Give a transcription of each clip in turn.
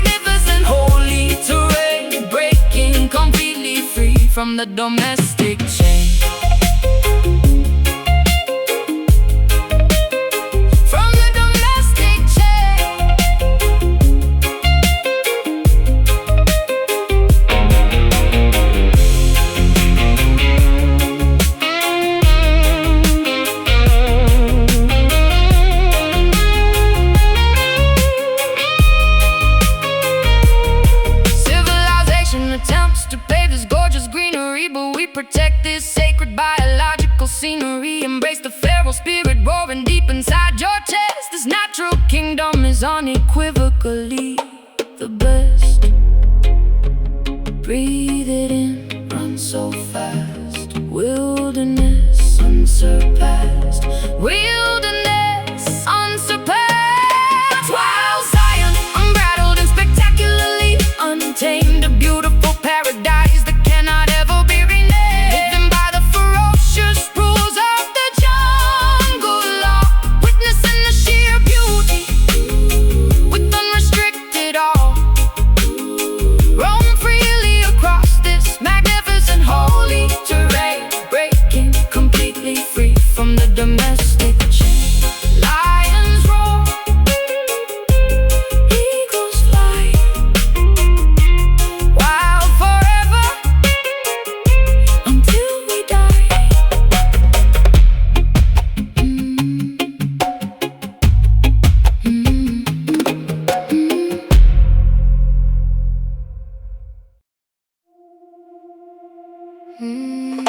magnificent holy terrain, breaking completely free from the domestic chain. From the domestic chain. Civilization attempts to pave this gorgeous greenery, but we protect this sacred biological scenery. Embrace the feral spirit roaring deep inside your chest. This natural kingdom is unequivocally the best. Breathe it in, run so fast. Wilderness unsurpassed. Wilderness unsurpassed. Wild Zion, unbridled and spectacularly untamed. A beautiful paradise that cannot ever be renamed. Living by the ferocious rules of the jungle law, witnessing the sheer beauty with unrestricted awe. Roam freely across this Folding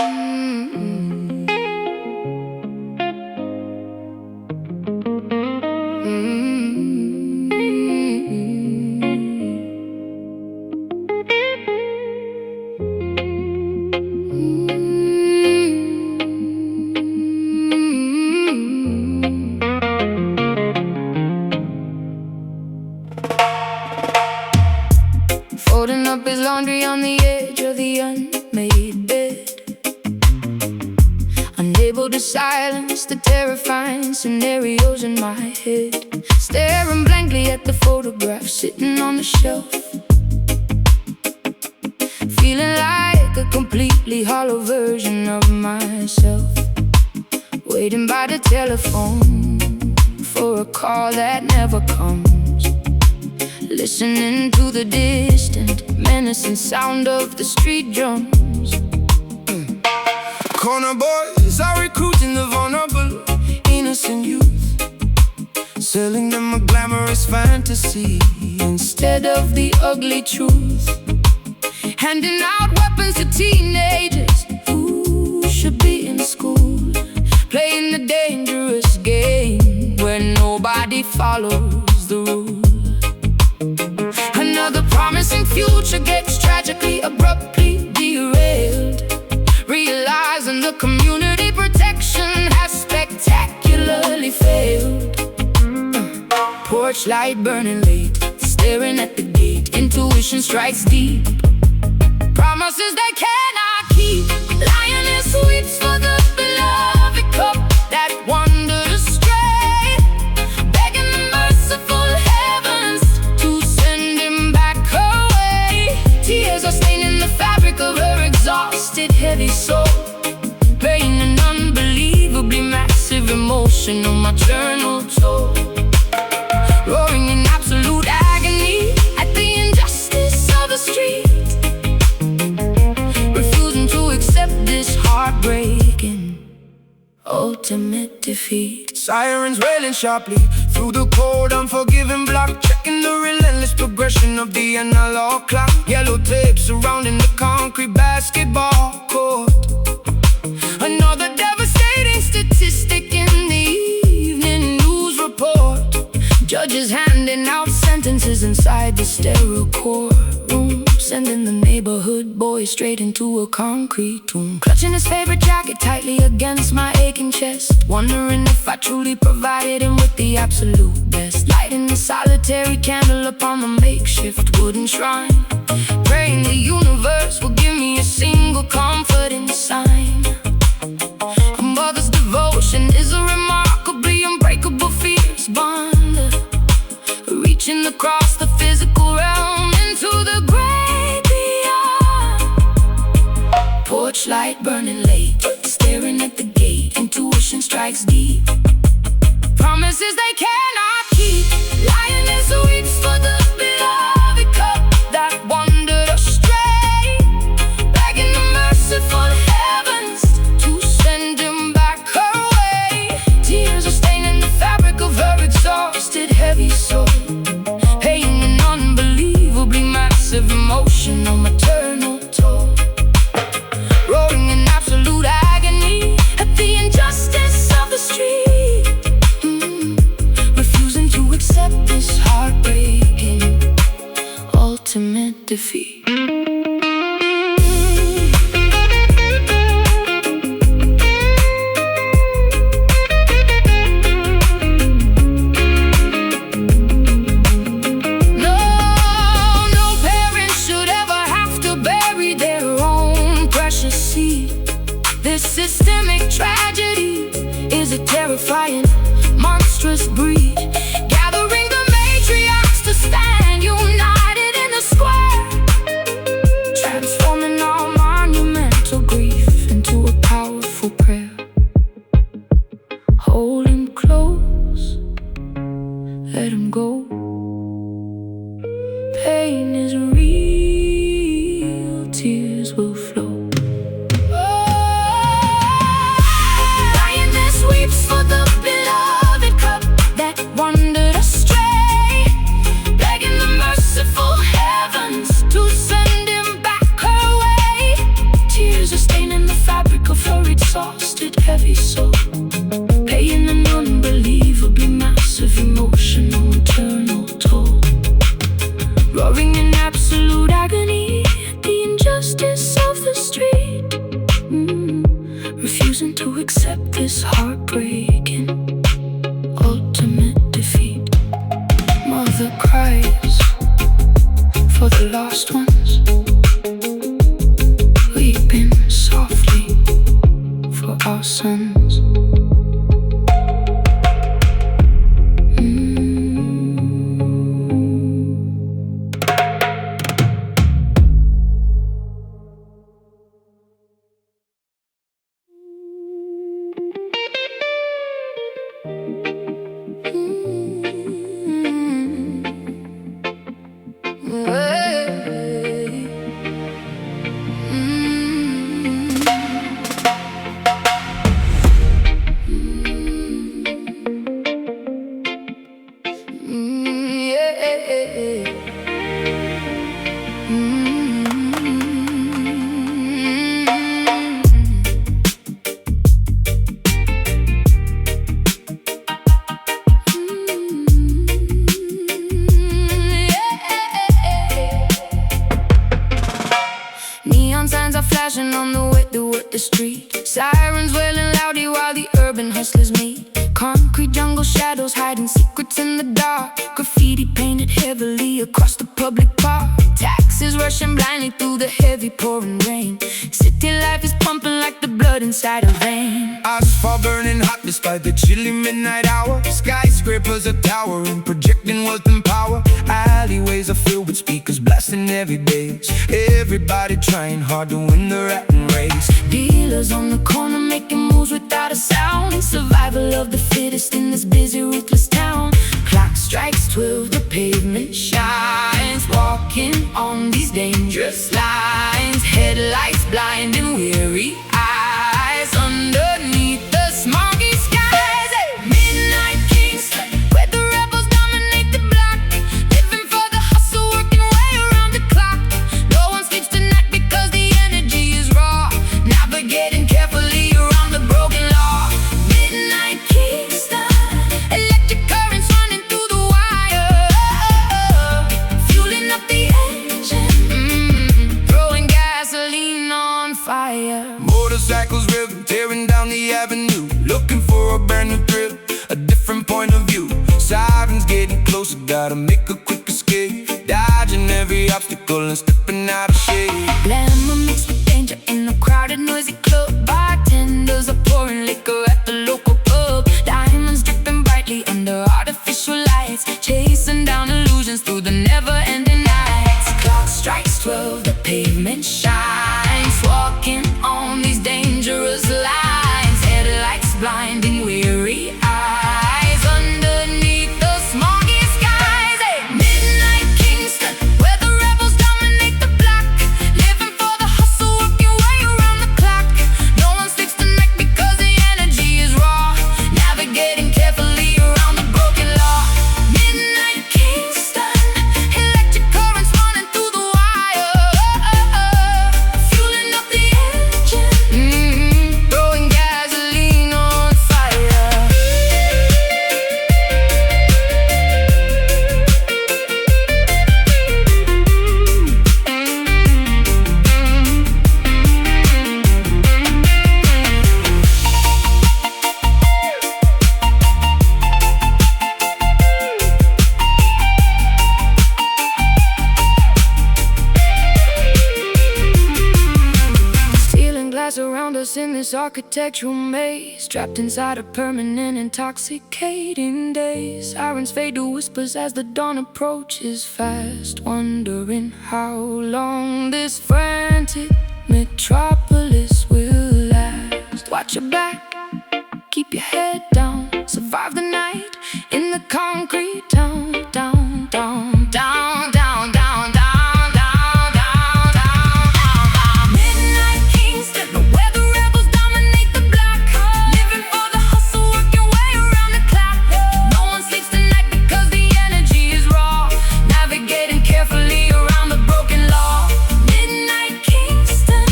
up his laundry on the edge of the unmade bed, unable to silence the terrifying scenarios in my head. Staring blankly at the photograph sitting on the shelf, feeling like a completely hollow version of myself. Waiting by the telephone for a call that never comes, listening to the distant, menacing sound of the street drums. Corner boys are recruiting the vulnerable, innocent youth, selling them a glamorous fantasy instead of the ugly truth. Handing out weapons to teenagers who should be in school, playing the dangerous game where nobody follows the rules. Another promising future gets tragically, abruptly derailed, realizing the community protection has spectacularly failed. Porch light burning late, staring at the gate, intuition strikes deep. Promises they cannot keep. Lioness weeps for the beloved cup that wandered astray, begging the merciful heavens to send him back away. Tears are staining the fabric of her exhausted, heavy soul, paying an unbelievably massive emotional maternal toll. Roaring in absolute agony at the injustice of the street, refusing to accept this heartbreaking ultimate defeat. Sirens wailing sharply through the cold, unforgiving block, checking the relentless progression of the analog clock. Yellow tape surrounding the concrete basketball court. Another devastating statistic in the evening news report. Judges handing out sentences inside the sterile courtroom, sending the neighborhood boy straight into a concrete tomb. Clutching his favorite jacket tightly against my aching chest, wondering if I truly provided him with the absolute best. Lighting a solitary candle upon the makeshift wooden shrine, praying the universe will give me a single comforting sign. A mother's devotion is a remarkably unbreakable fierce bond, reaching across the physical realm into the great beyond. Porch light burning late, staring at the gate, intuition strikes deep. Promises they cannot keep. Lioness weeps for the beloved cup that wandered astray, begging the merciful heavens to send him back away. Tears are staining the fabric of her exhausted, heavy soul, paying an unbelievably massive emotional maternal toll. Roaring in absolute agony at the injustice of the street, refusing to accept this heartbreaking ultimate defeat. This systemic tragedy is a terrifying, monstrous breed, gathering the matriarchs to stand united in the square, transforming our monumental grief into a powerful prayer. Hold him close, let him go. Pain is real, tears will flow. For the beloved cup that chosen to accept this heartbreaking ultimate defeat. Mother cries for the lost ones, weeping softly for our sons. Neon signs are flashing on the way toward the street. Sirens wailing loudly while the urban hustlers meet. Concrete jungle shadows hiding secrets in the dark. Graffiti painted heavily across the public park. Taxis rushing blindly through the heavy pouring rain. City life is pumping like the blood inside a vein. Asphalt burning hot despite the chilly midnight hour. Skyscrapers are towering, projecting wealth and power. Alleyways are filled with speakers blasting every bass. Everybody trying hard to win the rat race. Dealers on the corner making moves without a sound. Survival of the fittest in this busy, ruthless town. Clock strikes 12, the pavement shines. Walking on these dangerous lines. Headlights blinding weary eyes. Underneath the smoggy skies, midnight Kingston, where the rebels dominate the block. Living for the hustle, working way around the clock. No one sleeps tonight because the energy is raw. Navigating carefully around the broken law. Midnight Kingston, electric currents running through the wire. Fueling up the engine, throwing gasoline on fire. Motorcycles revving, tearing down the avenue. Looking for a brand new thrill, a different point of view. Sirens getting closer, gotta make a quick escape. Dodging every obstacle and stepping out of shade. Glamour mixed with danger in a crowded, noisy club. Bartenders are pouring liquor at the local pub. Diamonds dripping brightly under artificial lights. Chasing down illusions through the never-ending nights. Clock strikes 12, the pavement shines. Walking on these dangerous lines. Headlights blinding weary eyes. Underneath the smoggy skies, midnight Kingston, where the rebels dominate the block. Living for the hustle, working way around the clock. No one sleeps tonight because the energy is raw. Navigating carefully around the broken law. Midnight Kingston, electric currents running through the wire. Fueling up the engine, throwing gasoline on fire. Stealing glass around us in this architectural maze. Trapped inside a permanent intoxicating daze. Sirens fade to whispers as the dawn approaches fast. Wondering how long this frantic metropolis will last. Watch your back, keep your head down. Survive the night in the concrete town. Down, down, down, down, down, down, down, down, down, down. Midnight Kingston, where the rebels dominate the block. Living for the hustle, working way around the clock. No one sleeps tonight because the energy is raw. Navigating carefully around the broken law. Midnight Kingston,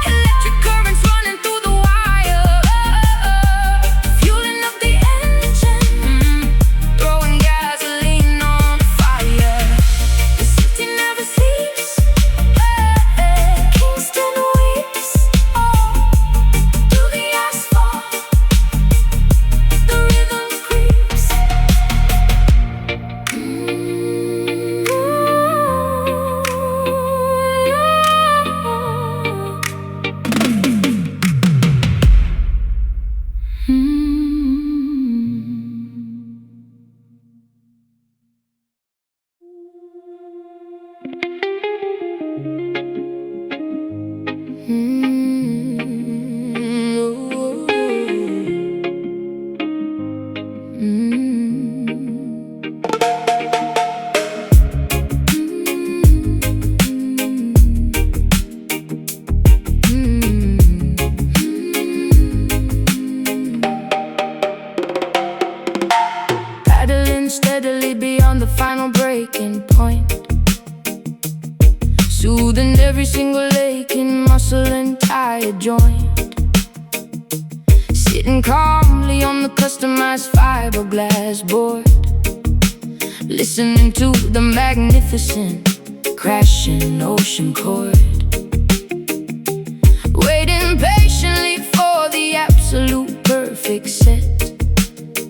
electric fire joint, sitting calmly on the customized fiberglass board, listening to the magnificent crashing ocean chord, waiting patiently for the absolute perfect set,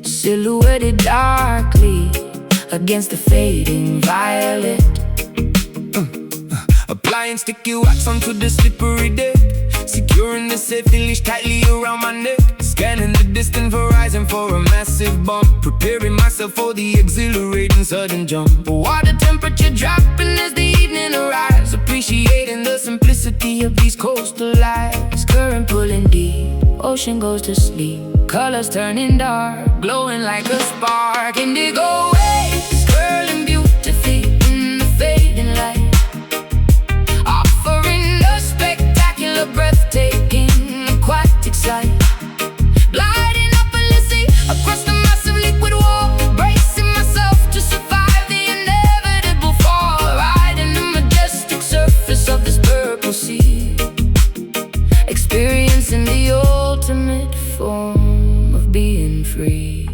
silhouetted darkly against the fading violet. Applying sticky wax onto the slippery deck, securing the safety leash tightly around my neck, scanning the distant horizon for a massive bump, preparing myself for the exhilarating sudden jump. Water temperature dropping as the evening arrives, appreciating the simplicity of these coastal lives. Current pulling deep, ocean goes to sleep, colors turning dark, glowing like a spark. Indigo waves curling beautifully in the fading light, offering a spectacular, breathtaking, aquatic sight. Gliding up endlessly across the massive liquid wall, bracing myself to survive the inevitable fall, riding the majestic surface of this purple sea, experiencing the ultimate form of being free.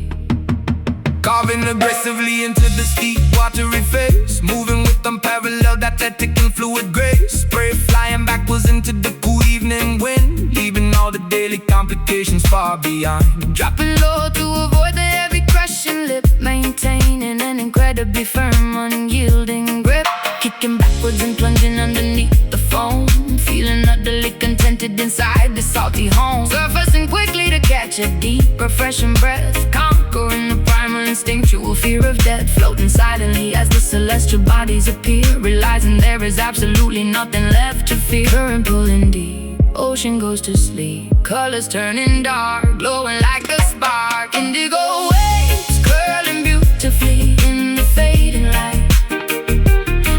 Carving aggressively into the steep, watery face, moving with unparalleled athletic and fluid grace. Spray flying backwards into the cool evening wind, leaving all the daily complications far behind. Dropping low to avoid the heavy crushing lip, maintaining an incredibly firm, unyielding grip, kicking backwards and plunging underneath the foam, feeling utterly contented inside the salty home, surfacing quickly to catch a deep, refreshing breath, conquering the primal instinctual fear of death, floating silently as the celestial bodies appear, realizing there is absolutely nothing left to fear. Current pulling deep, ocean goes to sleep, colors turning dark, glowing like a spark. Indigo waves curling beautifully in the fading light,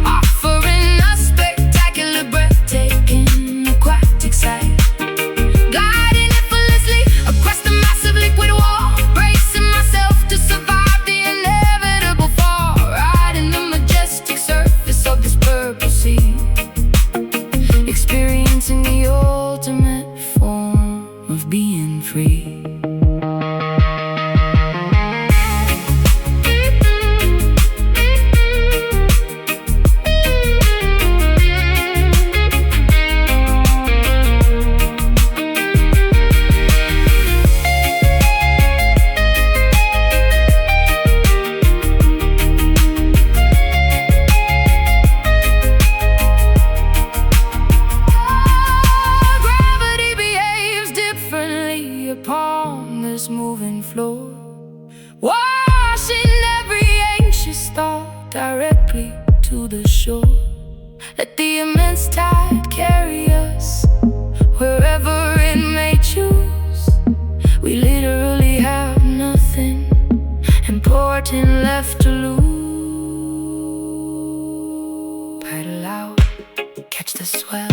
offering a spectacular, breathtaking, aquatic sight. Gliding effortlessly across the massive liquid wall, bracing myself to survive the inevitable fall, riding the majestic surface of this purple sea, experiencing the ultimate form of being free. Gravity behaves differently upon this moving floor, washing every anxious thought directly to the shore. Let the immense tide carry us wherever it may choose. We literally have nothing important left to lose. Paddle out, catch the swell,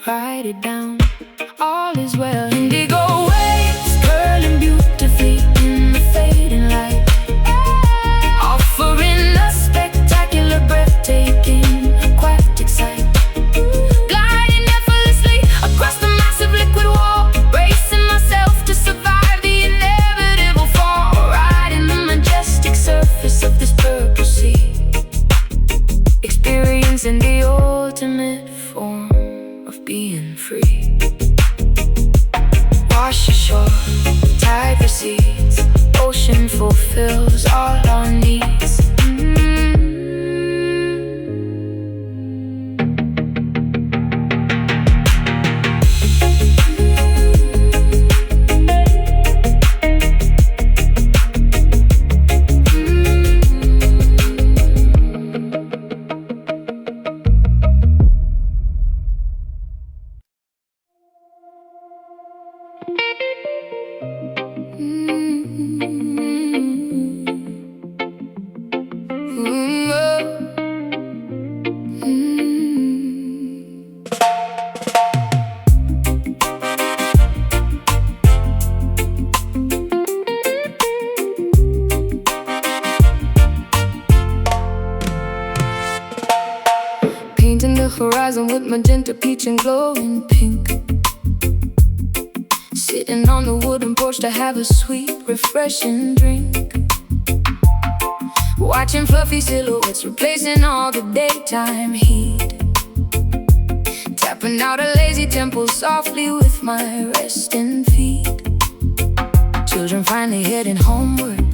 ride it down, all is well. Indigo waves curling beautifully in the fading light, offering a spectacular, breathtaking, aquatic sight. Gliding effortlessly across the massive liquid wall, bracing myself to survive the inevitable fall, riding the majestic surface of this purple sea, experiencing the ultimate form of being free. Wash ashore, tide recedes, ocean fulfills all our needs. Painting the horizon with magenta, peach and glowing pink, sitting on the wooden porch to have a sweet, refreshing drink, watching fluffy silhouettes replacing all the daytime heat, tapping out a lazy tempo softly with my resting feet. Children finally heading homeward,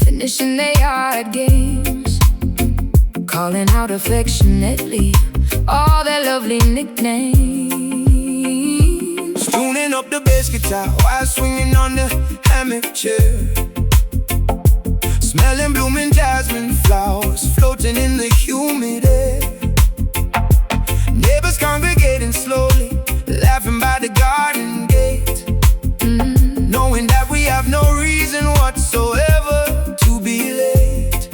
finishing their yard games, calling out affectionately all their lovely nicknames. Tuning up the bass guitar while swinging on the hammock chair, smelling blooming jasmine flowers floating in the humid air. Neighbors congregating slowly, laughing by the garden gate, knowing that we have no reason whatsoever to be late.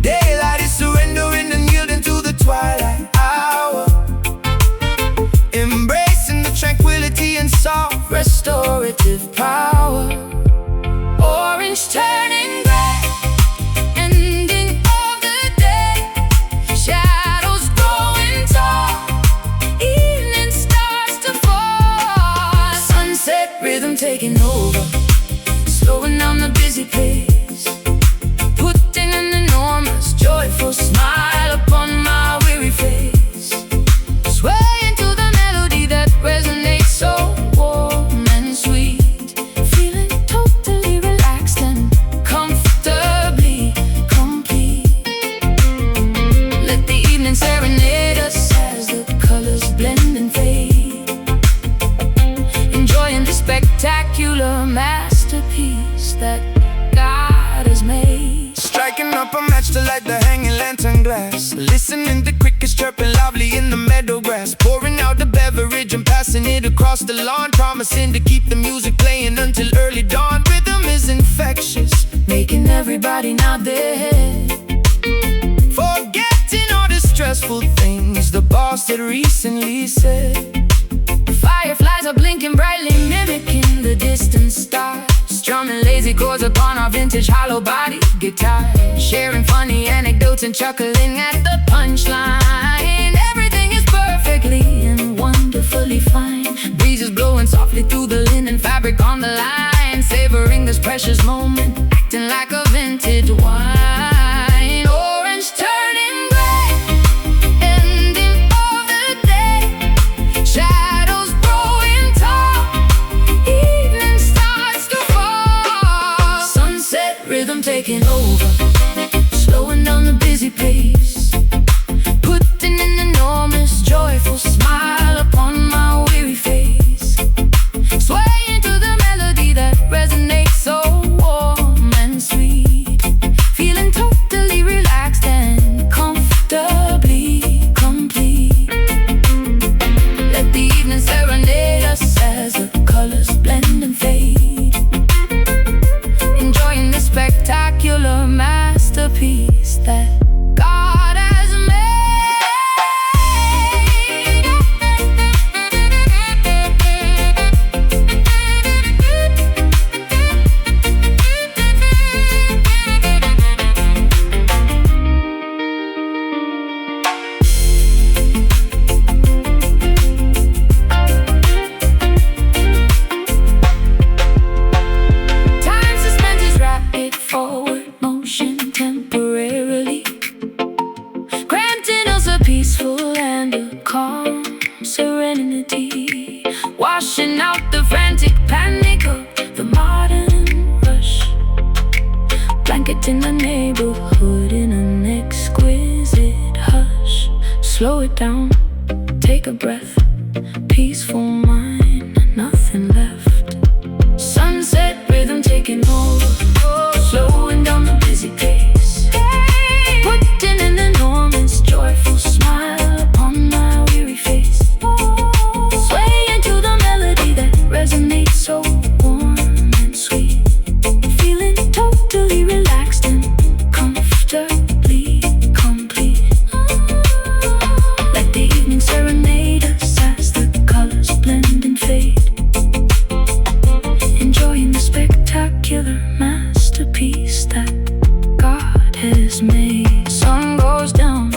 Daylight is surrendering and yielding to the twilight hour, embracing the tranquility and soft Restorative power. Orange turning gray, ending of the day. Shadows growing tall, evening starts to fall. Sunset rhythm taking over, slowing down the busy pace, putting an enormous joyful smile upon my weary face. Swaying to the melody that resonates so warm and sweet, feeling totally relaxed and comfortably complete. Let the evening serenade us as the colors blend and fade, enjoying the spectacular masterpiece that God has made. striking up a match to light the hanging lantern glass, listening to crickets chirping loudly in the meadow grass, pouring out the beverage and passing it across the lawn, promising to keep the music playing until early dawn. Rhythm is infectious, Making everybody nod their head, forgetting all the stressful things the boss had recently said. fireflies are blinking brightly, mimicking the distant stars, strumming lazy chords upon our vintage hollow body guitar, sharing funny anecdotes and chuckling at the punchline. Everything is perfectly and wonderfully fine, breezes blowing softly through the linen fabric on the line, savoring this precious moment, acting like a vintage wine. Orange turning gray, ending of the day. Shadows growing tall, evening starts to fall. Sunset rhythm taking over, slowing down the busy pace, putting an enormous joyful smile upon my weary face. Swaying to the melody that resonates so warm and sweet, feeling totally relaxed and comfortably complete. Let the evening serenade us as the colors blend and fade, enjoying the spectacular masterpiece that God has made. Time suspended rapid forward motion temporarily, granting us a peaceful and a calm serenity, washing out the frantic panic of the modern rush, blanketing the neighborhood in an exquisite hush. Slow it down, take a breath, peaceful mind, nothing left. Sunset rhythm taking over, slowing down the busy pace, putting an enormous joyful smile upon my weary face. Swaying to the melody that resonates so warm and sweet, feeling totally relaxed and comfortably complete. Let the evening serenade us as the colors blend and fade, enjoying the spectacular masterpiece that God has made. Sun goes down,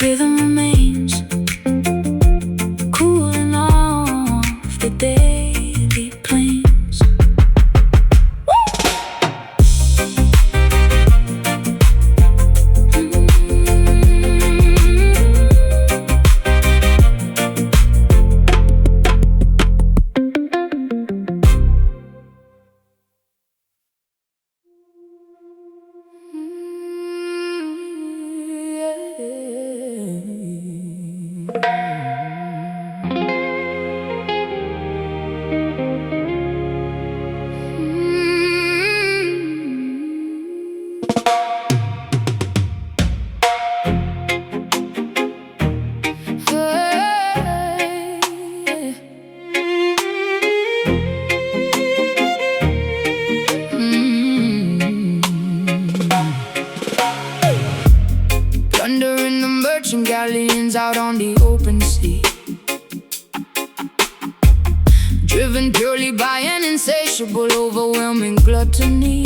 rhythm remains, cooling off the driven purely by an insatiable, overwhelming gluttony.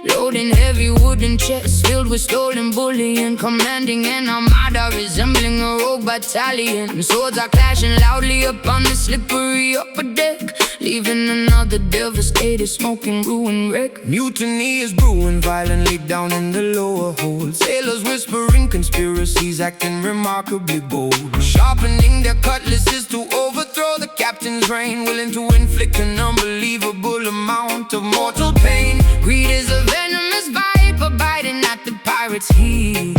Loading heavy wooden chests filled with stolen bullion, commanding an armada resembling a rogue battalion. Swords are clashing loudly upon the slippery upper deck, leaving another devastated, smoking ruin wreck. Mutiny is brewing violently down in the lower hold. Sailors whispering conspiracies, acting remarkably bold, sharpening their cutlasses to overthrow the captain's reign, willing to inflict an unbelievable amount of mortal pain. Greed is a venomous viper biting at the pirate's heel.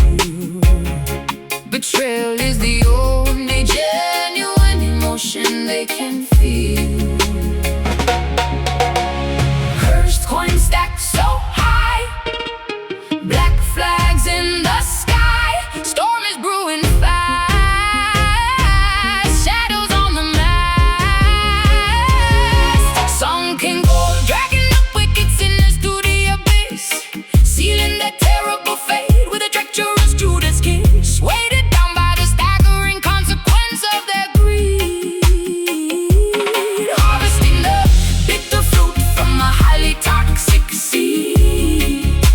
Betrayal is the only genuine emotion they can feel. Cursed coins stacked so high, black flags in the sky. Storm is brewing fast, shadows on the mast. Sunken gold dragging up wicked sinners to the abyss, sealing their terrible fate with a treacherous Judas kiss. Weighted down by the staggering consequence of their greed, harvesting the bitter fruit from a highly toxic seed,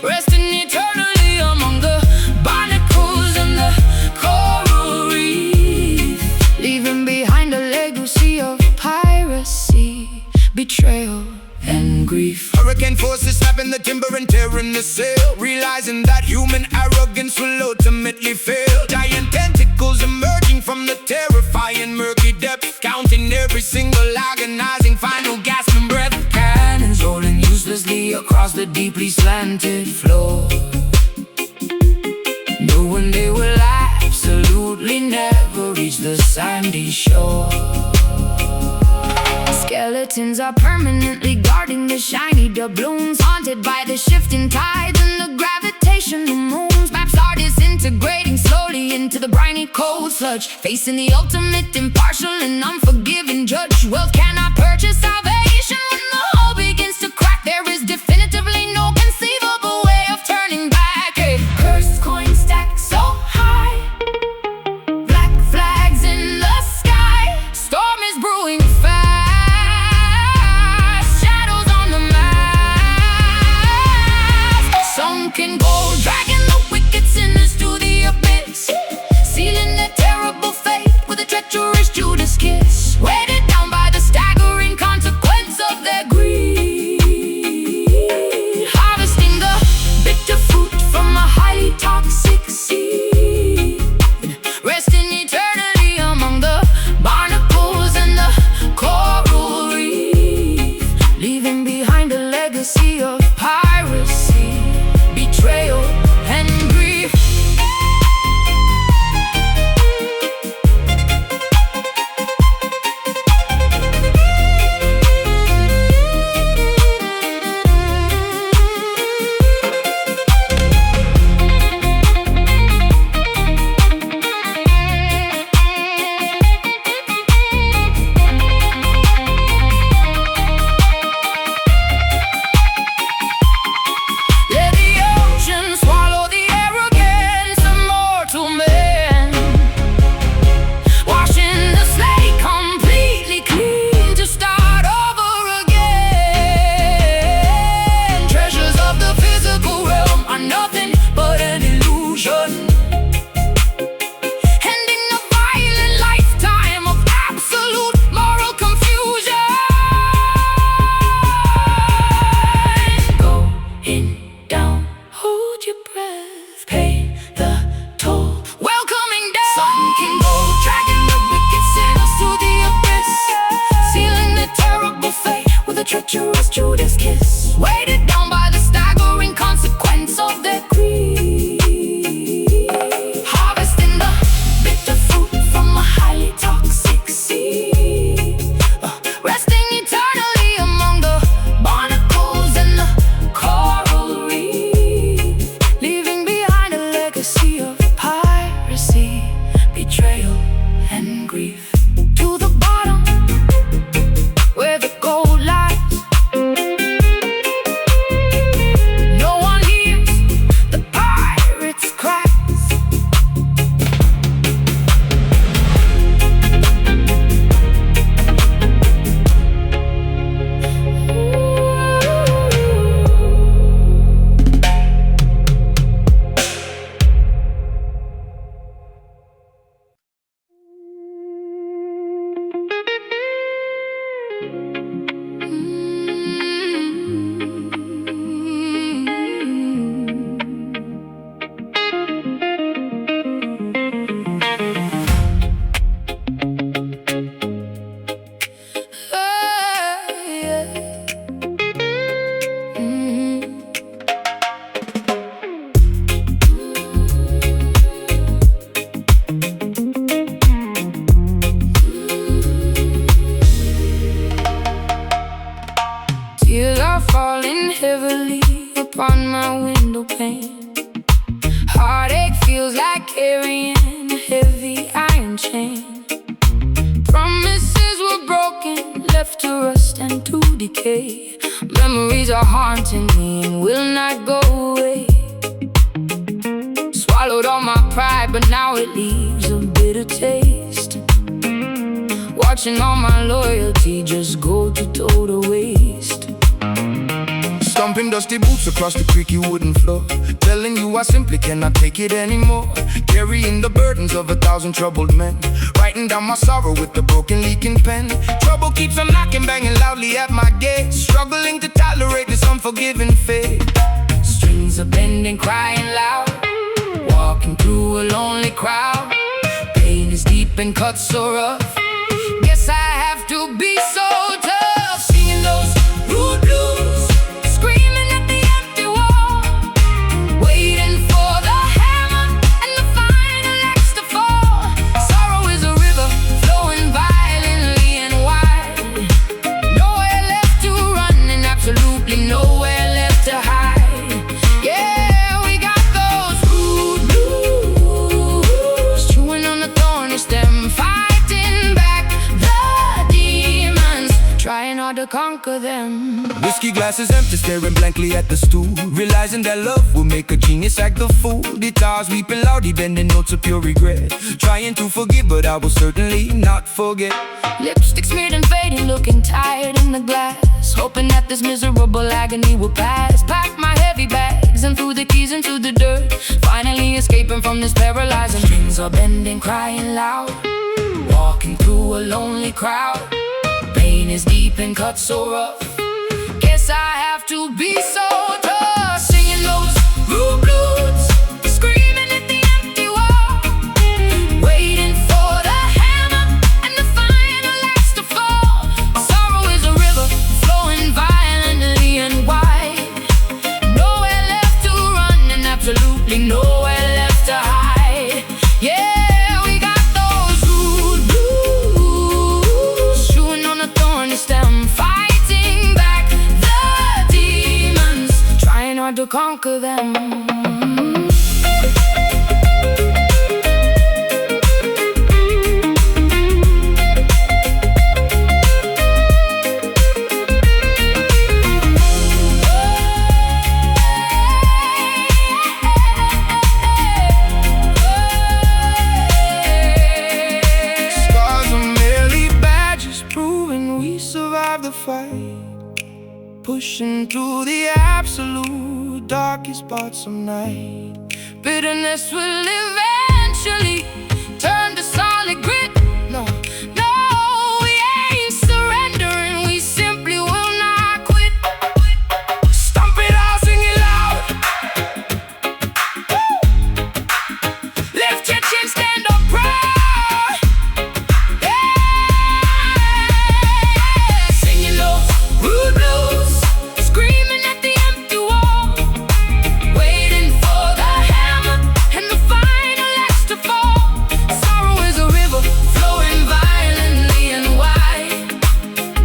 resting eternally among the barnacles and the coral reef, leaving behind a legacy of piracy, betrayal, and grief. Hurricane forces snapping the timber and tearing the sail, realizing that human arrogance will ultimately fail. Giant tentacles emerging from the terrifying murky depths, counting every single agonizing final gasping breath. Cannons rolling uselessly across the deeply slanted floor, knowing they will absolutely never reach the sandy shore. Skeletons are permanently guarding the shiny doubloons, haunted by the shifting tides and the gravitational moons. Maps are disintegrating slowly into the briny cold sludge, facing the ultimate impartial and unforgiving judge. Wealth cannot purchase salvation. When the hull begins to crack, there is definitively no conceivable way of turning back. Hey. Cursed coins stacked so high, black flags in the sky. Storm is brewing fast, shadows on the mast. Sunken gold dragging the wicked sinners to the abyss, sealing their terrible fate with a treacherous Judas kiss. my window pane. Heartache feels like carrying a heavy iron chain. Promises were broken, left to rust and to decay. Memories are haunting me and will not go away. Swallowed all my pride, but now it leaves a bitter taste. Watching all my loyalty just go to total waste. Stomping dusty boots across the creaky wooden floor, telling you I simply cannot take it anymore. Carrying the burdens of 1,000 troubled men, writing down my sorrow with the broken leaking pen. Trouble keeps on knocking, banging loudly at my gate, struggling to tolerate this unforgiving fate. Strings are bending, crying loud, walking through a lonely crowd. Pain is deep and cuts so rough, guess I have to be so tough. Singing those rude blues, screaming at the empty wall, waiting for the hammer and the final axe to fall. Sorrow is a river flowing violently and wide. Nowhere left to run and absolutely nowhere left to hide. Yeah, we got those rude blues, chewing on the thorny stem, fighting back the demons, trying hard to conquer them. Whiskey glasses empty, staring blankly at the stool, realizing that love will make a genius act the fool. Guitars weeping loudly, bending notes of pure regret, trying to forgive, but I will certainly not forget. Lipstick smeared and fading, looking tired in the glass, hoping that this miserable agony will pass. Pack my heavy bags and threw the keys into the dirt, finally escaping from this paralyzing. Strings are bending, crying loud, walking through a lonely crowd. Pain is deep and cuts so rough, guess I have to be so tough. Singing those rude blues, screaming at the empty wall, waiting for the hammer and the final axe to fall. Sorrow is a river flowing violently and wide. Nowhere left to run and absolutely nowhere left to hide. Yeah, we got those rude blues, chewing on a thorny stem, fighting back the demons, trying hard to conquer them. Scars are merely badges, proving we survived the fight, pushing through the absolute darkest parts of night. Bitterness will eventually turn to solid grit. No, no, we ain't surrendering, we simply will not quit. Stomp it out, sing it loud. Lift your chin, stand up proud. Yeah. Singing those rude blues, screaming at the empty wall, waiting for the hammer and the final axe to fall. Sorrow is a river flowing violently and wide.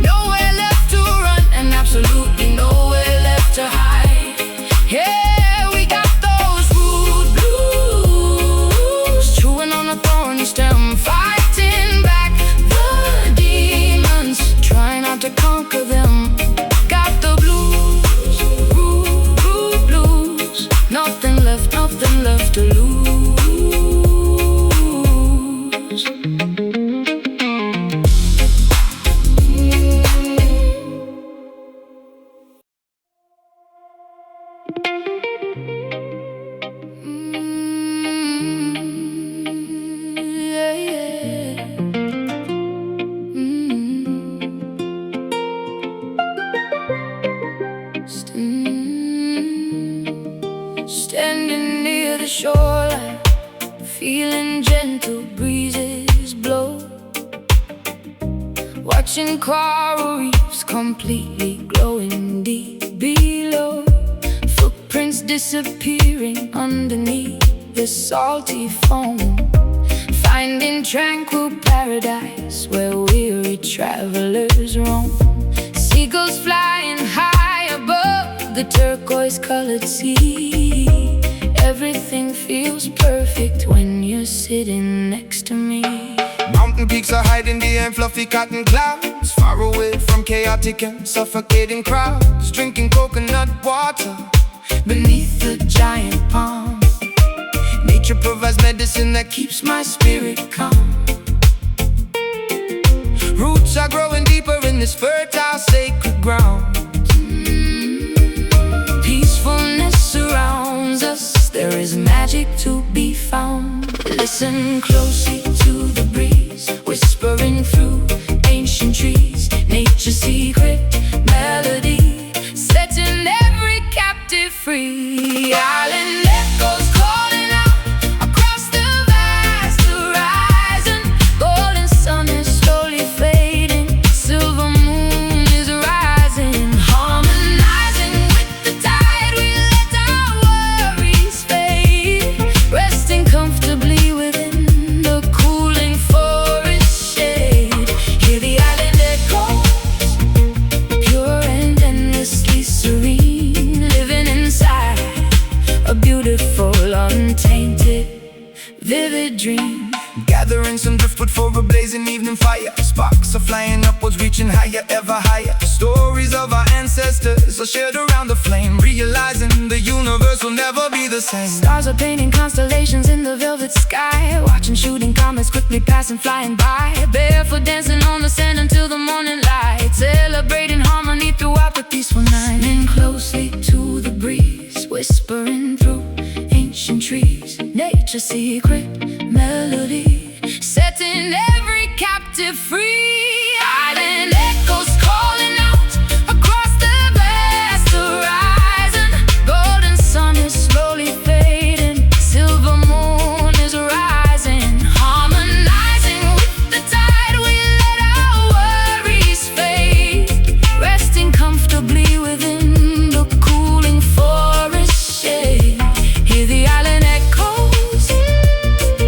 Nowhere left to run and absolutely nowhere left to hide. Yeah, we got those rude blues, chewing on a thorny stem, fighting back the demons, trying not to conquer them. Got the blues, rude blues, nothing left to lose. Yeah, yeah. Standing near the shoreline, feeling gentle breezes blow, watching coral reefs completely glowing deep below. Footprints disappearing underneath the salty foam, finding tranquil paradise where weary travelers roam. Seagulls flying high above the turquoise-colored sea. Everything feels perfect when you're sitting next to me. Mountain peaks are hiding behind fluffy cotton clouds, far away from chaotic and suffocating crowds, drinking coconut water beneath the giant palm. Nature provides medicine that keeps my spirit calm. Roots are growing deeper in this fertile, sacred ground. Peacefulness surrounds us, there is magic to be found. Listen closely to the breeze, whispering through ancient trees. Nature's secret melody, setting every captive free. Island echoes calling out across the vast horizon. Golden sun is slowly fading, silver moon is rising. Harmonizing with the tide, we let our worries fade, resting comfortably within the cooling forest shade. Hear the island echoes, pure and endlessly serene, living inside a beautiful, untainted, vivid dream. Gathering some driftwood for a blazing evening fire. Sparks are flying upwards, reaching higher, ever higher. Stories of our ancestors are shared around the flame, realizing the universe will never be the same. Stars are painting constellations in the velvet sky, watching shooting comets quickly passing, flying by. Barefoot dancing on the sand until the morning light, celebrating harmony throughout the peaceful night. Lean closely to the breeze, whispering through ancient trees. Nature's secret melody, setting every captive free. Island echoes calling out across the vast horizon. Golden sun is slowly fading, silver moon is rising. Harmonizing with the tide, we let our worries fade, resting comfortably within the cooling forest shade. Hear the island echoes,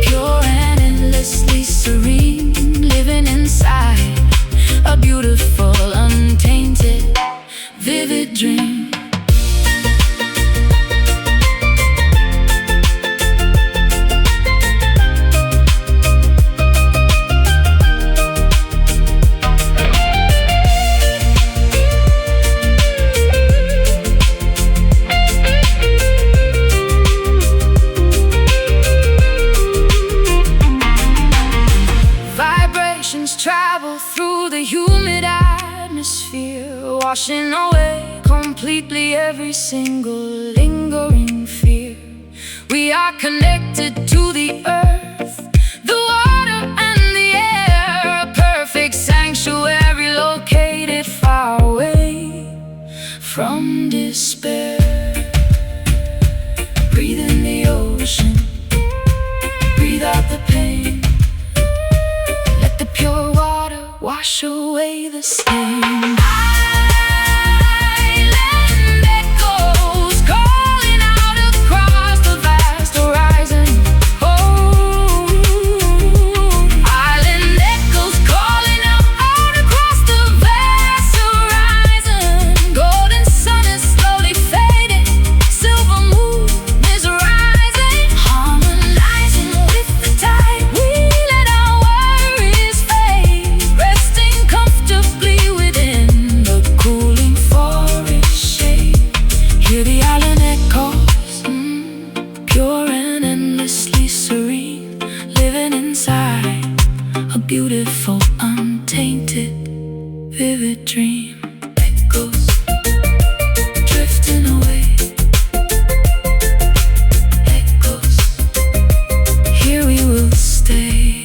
pure and endlessly serene, living inside a beautiful, untainted, vivid dream. Vibrations travel through the humid atmosphere, washing away completely every single lingering fear. We are connected to the earth, the water and the air, a perfect sanctuary located far away from despair. Breathe in the ocean, breathe out the pain. Let the pure water wash away the stain. Island echoes calling out across the vast horizon. Oh, island echoes calling out across the vast horizon. Golden sun is slowly fading, silver moon is rising. Harmonizing with the tide, we let our worries fade, resting comfortably within the cooling forest shade. Hear the island echoes, pure and endlessly serene, living inside a beautiful, untainted, vivid dream. Echoes drifting away, echoes, here we will stay.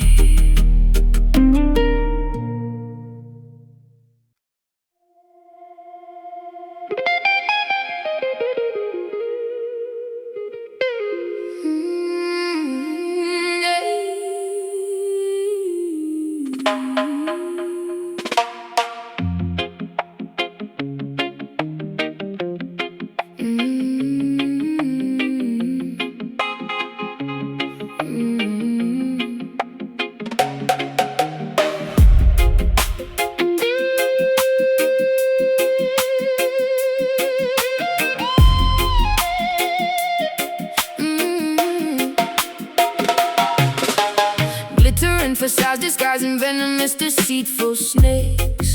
deceitful snakes,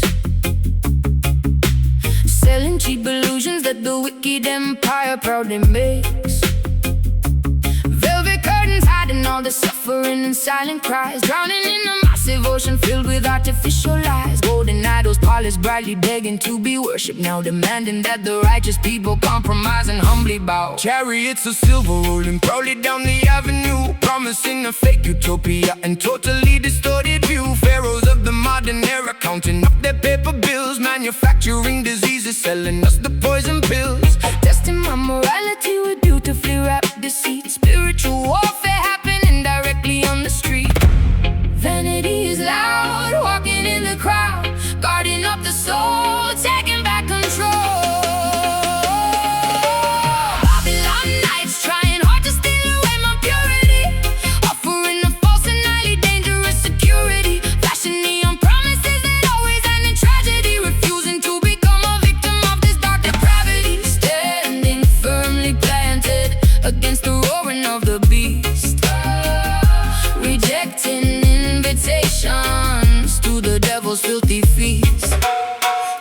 selling cheap illusions that the wicked empire proudly makes. Velvet curtains hiding all the suffering and silent cries, drowning in a massive ocean filled with artificial lies. Golden idols polished brightly, begging to be worshipped, now demanding that the righteous people compromise and humbly bow. Chariots of silver rolling proudly down the avenue, promising a fake utopia and totally distorted view. Pharaohs of the modern era counting up their paper bills, manufacturing diseases, selling us the poison pills. Testing my morality with beautifully wrapped deceit. Spiritual warfare happening directly on the street. Vanity is loud, walking in the crowd, guarding up the soul, taking back control. Babylon nights trying hard to steal away my purity, offering a false and highly dangerous security, flashing neon promises that always end in tragedy, refusing to become a victim of this dark depravity, standing firmly planted against the roaring of the beast, rejecting invitations to the devil's filthy feast.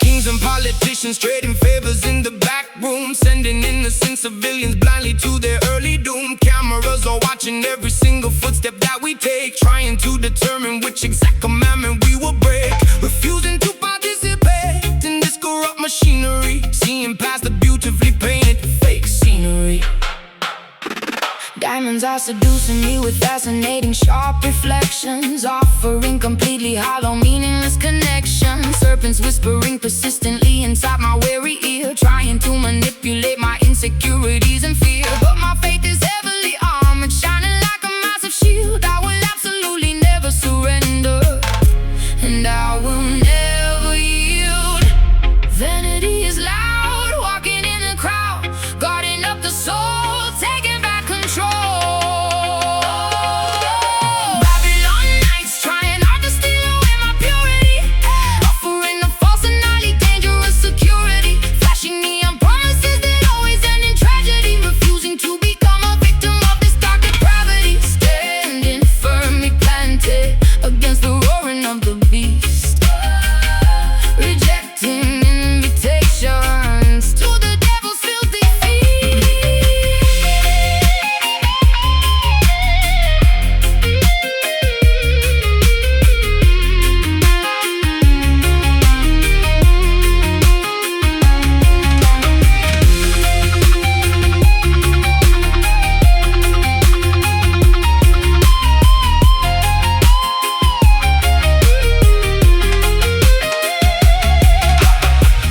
Kings and politicians trading favors in the back room, sending innocent civilians blindly to their early doom. Cameras are watching every single footstep that we take, trying to determine which exact commandment we will break, refusing to participate in this corrupt machinery, seeing past the beautifully painted fake scenery. Diamonds are seducing me with fascinating sharp reflections, offering completely hollow meaningless connections. Serpents whispering persistently inside my weary ear, trying to manipulate my insecurities and fear. But my faith is heavily armored, shining like a massive shield. I will absolutely never surrender, and I will never yield. Vanity is loud, walking in the crowd, guarding up the soul, taking back control. Babylon nights trying hard to steal away my purity, offering a false and highly dangerous security, flashing neon promises that always end in tragedy, refusing to become a victim of this dark depravity, standing firmly planted against the roaring of the beast, rejecting invitations to the devil's filthy feast.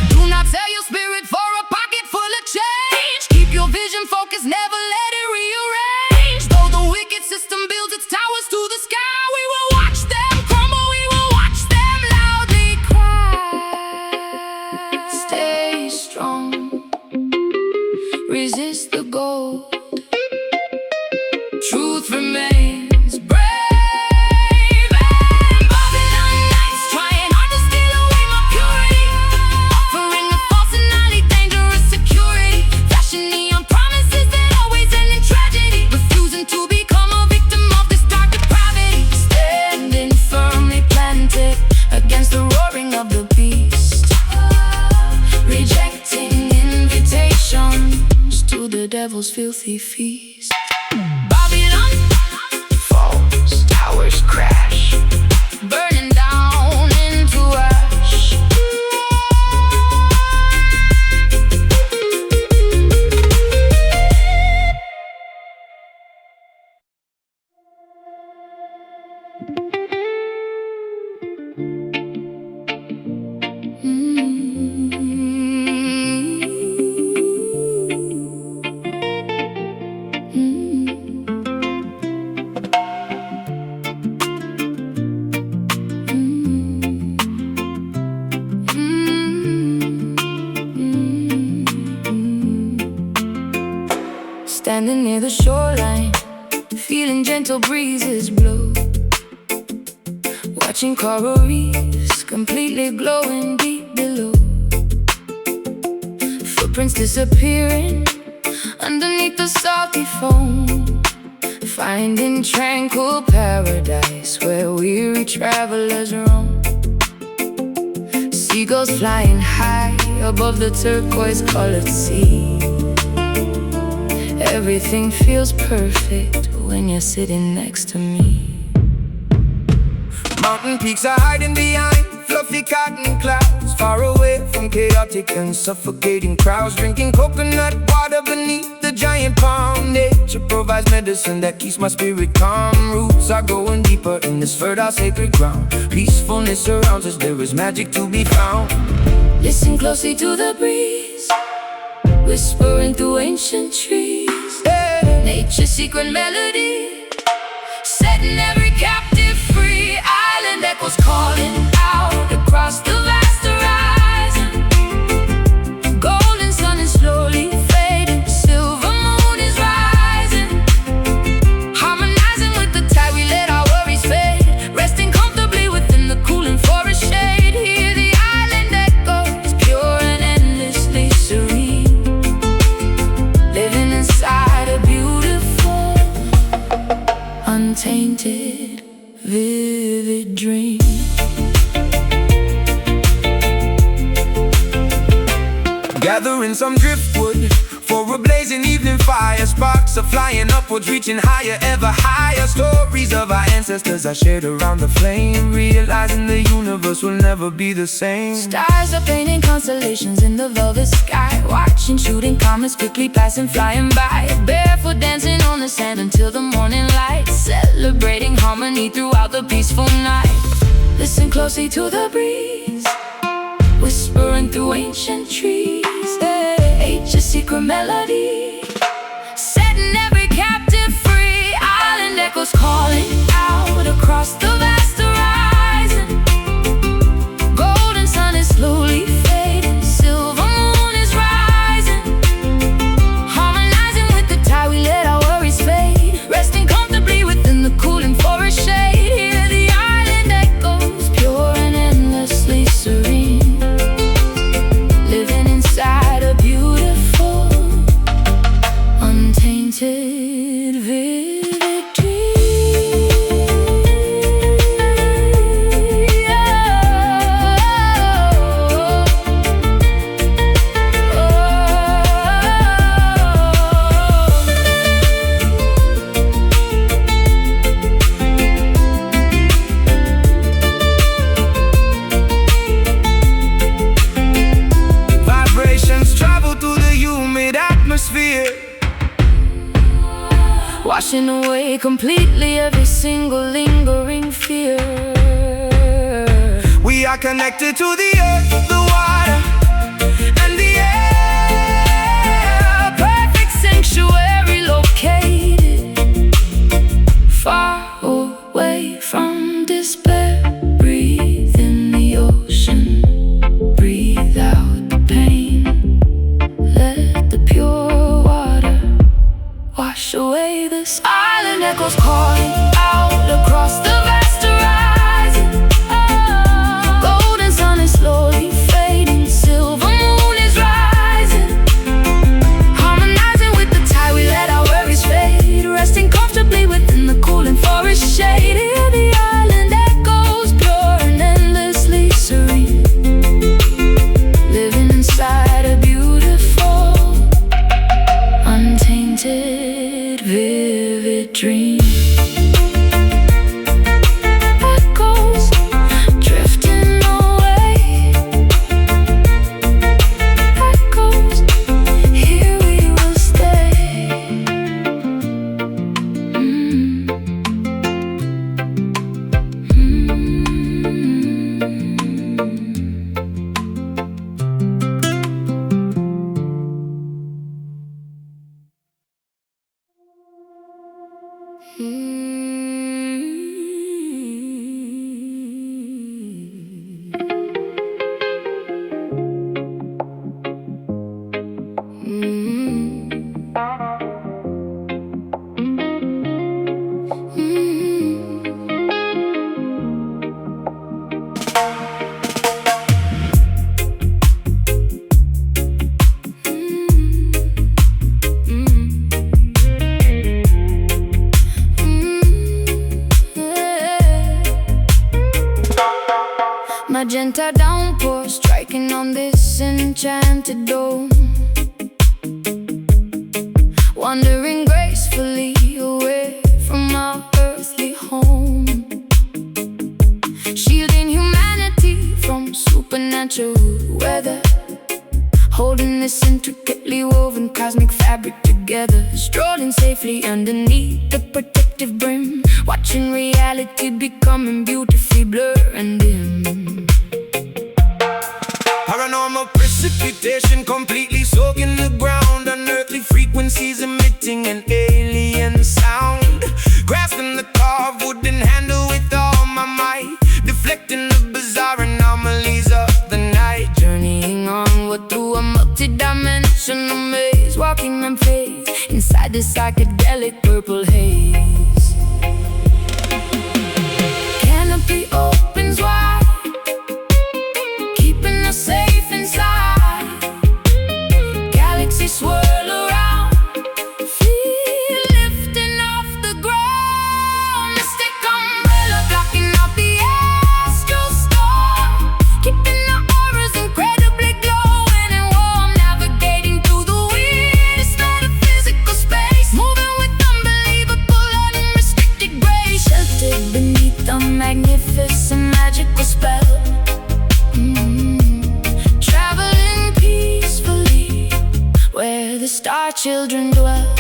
Do not sell your spirit for a pocket full of change. Keep your vision focused, never let it rearrange. Though the wicked system builds its towers to the sky, we will watch them crumble, we will watch them loudly cry. Stay strong, resist the gold, truth remains brave. And Babylon nights trying hard to steal away my purity, offering a false and highly dangerous security, flashing neon promises that always end in tragedy, refusing to become a victim of this dark depravity, standing firmly planted against the roaring of the beast, rejecting invitations to the devil's filthy feast. Babylon falls, towers crash, burning down into ash. Standing near the shoreline, feeling gentle breezes blow, watching coral reefs completely glowing deep below, footprints disappearing underneath the salty foam, finding tranquil paradise where weary travelers roam. Seagulls flying high above the turquoise-colored sea. Everything feels perfect when you're sitting next to me. Mountain peaks are hiding behind fluffy cotton clouds, far away from chaotic and suffocating crowds, drinking coconut water beneath the giant palm. Nature provides medicine that keeps my spirit calm. Roots are going deeper in this fertile sacred ground. Peacefulness surrounds us, there is magic to be found. Listen closely to the breeze, whispering through ancient trees. Nature's secret melody, setting every captive free. Island echoes calling out across the vast horizon. Golden sun is slowly fading, silver moon is rising. Harmonizing with the tide, we let our worries fade, resting comfortably within the cooling forest shade. Hear the island echoes, pure and endlessly serene, living inside a beautiful, untainted, vivid dream. Gathering some driftwood for a blazing evening fire. Sparks are flying upwards, reaching higher, ever higher. Stories of our ancestors are shared around the flame, realizing the universe will never be the same. Stars are painting constellations in the velvet sky, watching shooting comets quickly passing, flying by. Barefoot dancing on the sand until the morning light, celebrating harmony throughout the peaceful night. Listen closely to the breeze, whispering through ancient trees. Nature's secret melody, setting every captive free. Island echoes calling out across the vast horizon. Golden sun is slowly fading, silver moon is rising. Harmonizing with the tide, we let our worries fade, resting comfortably within the cooling forest shade. Hear the island echoes, pure and endlessly serene, living inside a beautiful, untainted, vivid dream. Vibrations travel through the humid atmosphere, Washing away completely every single lingering fear. we are connected to the earth, the water, and the air. Perfect sanctuary located far away from despair. Breathe in the ocean, breathe out the pain. Let the pure water wash away this. Island echoes calling out across the vast horizon. Golden sun is slowly fading, magenta downpour striking on this enchanted dome, wandering gracefully away from our earthly home, shielding humanity from supernatural weather, holding this intricately woven cosmic fabric together, strolling safely underneath the protective brim, watching reality becoming beautifully blur and dim. Paranormal precipitation completely soaking the ground, unearthly frequencies emitting an alien sound, grasping the carved wooden handle with all my might, deflecting the bizarre anomalies of the night, Journeying onward through a multi-dimensional maze, walking in faith inside the psychedelic purple haze. Canopy opens wide, keeping us safe inside. Galaxies swirl around, feel lifting off the ground. Mystic umbrella blocking out the astral storm, keeping our auras incredibly glowing and warm, navigating through the weirdest metaphysical space, moving with unbelievable unrestricted grace, sheltered beneath the magnificent magical spell. Traveling peacefully where the star children dwell.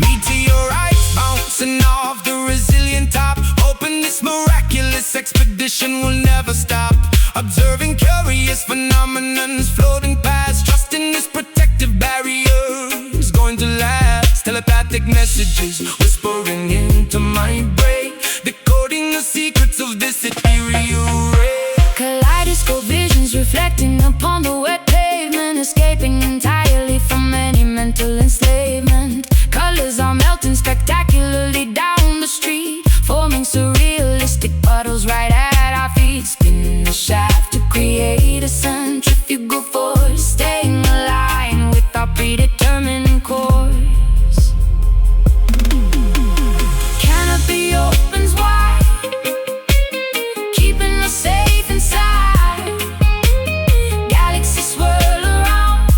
Meteorites bouncing off the resilient top, hoping this miraculous expedition will never stop. Observing curious phenomenons floating past, trusting this protective barrier is going to last. Telepathic messages whispering into my brain, decoding the secrets of this ethereal ray. Kaleidoscope visions reflecting upon the wet pavement, escaping entirely from any mental enslavement. Colors are melting spectacularly down the street, forming surrealistic puddles right at our feet, spinning the shaft to create a centrifugal force, staying aligned with our predetermined course. Canopy opens wide, keeping us safe inside. Galaxies swirl around,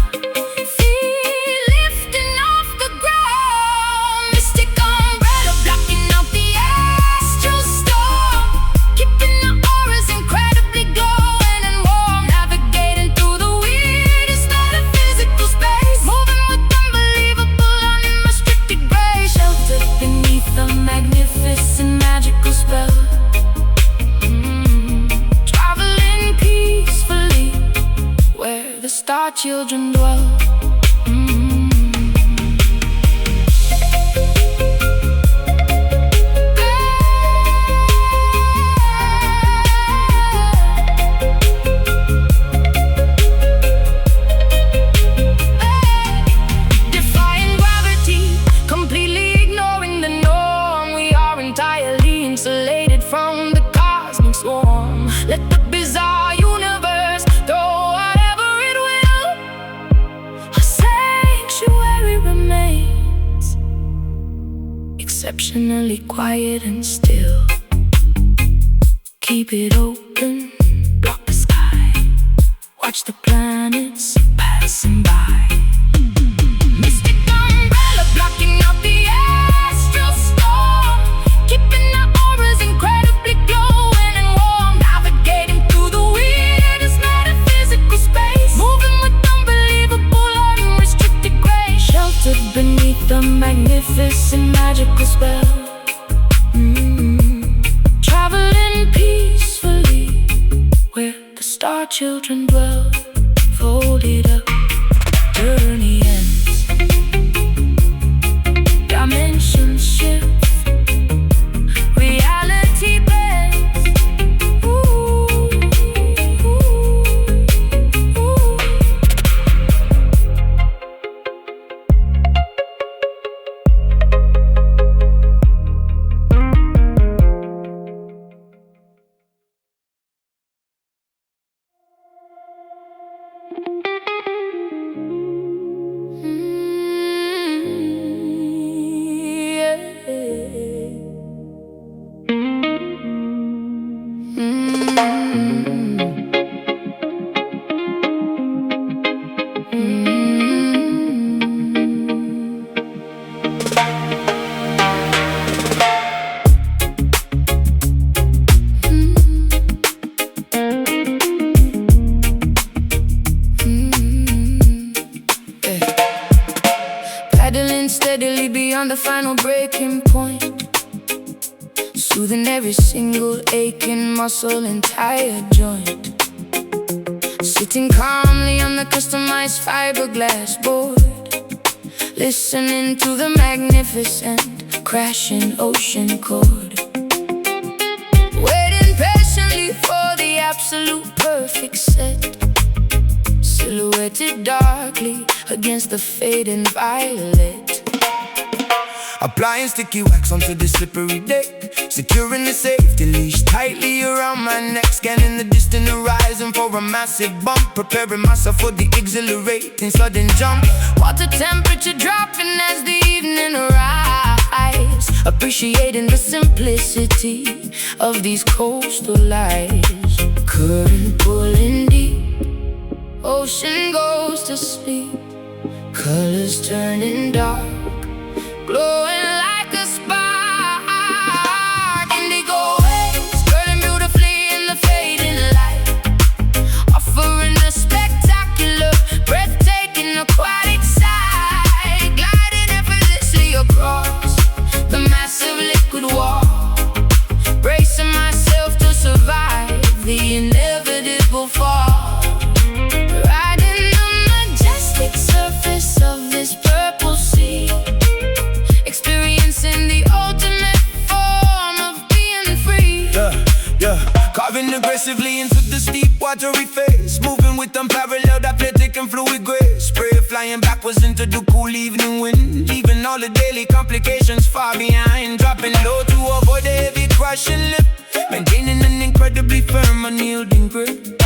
feel lifting off the ground. Mystic umbrella blocking out the astral storm, keeping our auras incredibly glowing and warm, navigating through the weirdest metaphysical space, moving with unbelievable unrestricted grace, sheltered beneath the magnificent magical spell. Traveling peacefully where the star children dwell. Defying gravity, completely ignoring the norm, we are entirely insulated from the cosmic swarm. Let the bizarre universe throw whatever it will, a sanctuary remains, exceptionally quiet and still. Keep it open, block the sky, watch the planets passing by. Mystic umbrella blocking out the astral storm, keeping our auras incredibly glowing and warm, navigating through the weirdest metaphysical space, moving with unbelievable unrestricted grace, sheltered beneath the magnificent magical spell. Traveling peacefully where the star children dwell, folded up, journey ends, dimensions shift, reality bends. Ooh, ooh, ooh. the final breaking point, soothing every single aching muscle and tired joint. Sitting calmly on the customized fiberglass board, listening to the magnificent crashing ocean chord, waiting patiently for the absolute perfect set, silhouetted darkly against the fading violet. Applying sticky wax onto the slippery deck, securing the safety leash tightly around my neck. Scanning the distant horizon for a massive bump, preparing myself for the exhilarating sudden jump. Water temperature dropping as the evening arrives, appreciating the simplicity of these coastal lights. Current pulling deep, ocean goes to sleep, colors turning dark, glowing like a spark. Indigo waves curling beautifully in the fading light, offering a spectacular, breathtaking aquatic sight, gliding effortlessly across the massive liquid wall, bracing myself to survive the inevitable fall, riding the majestic surface of this purple sea, experiencing the ultimate form of being free. Carving aggressively into the steep watery face, moving with unparalleled athletic and fluid grace. Spray flying backwards into the cool evening wind, leaving all the daily complications far behind. Dropping low to avoid the heavy crushing lip, maintaining an incredibly firm, unyielding grip.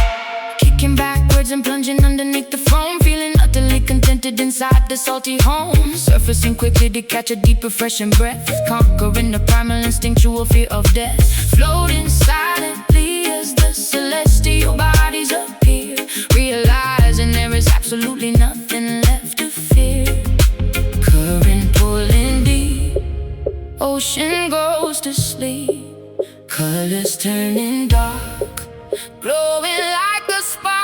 Kicking backwards and plunging underneath the foam, feeling utterly contented inside the salty home. Surfacing quickly to catch a deep, refreshing breath, conquering the primal instinctual fear of death. Floating silently as the celestial bodies appear, realizing there is absolutely nothing left to fear. Current pulling deep, ocean goes to sleep, colors turning dark, glowing like a spark.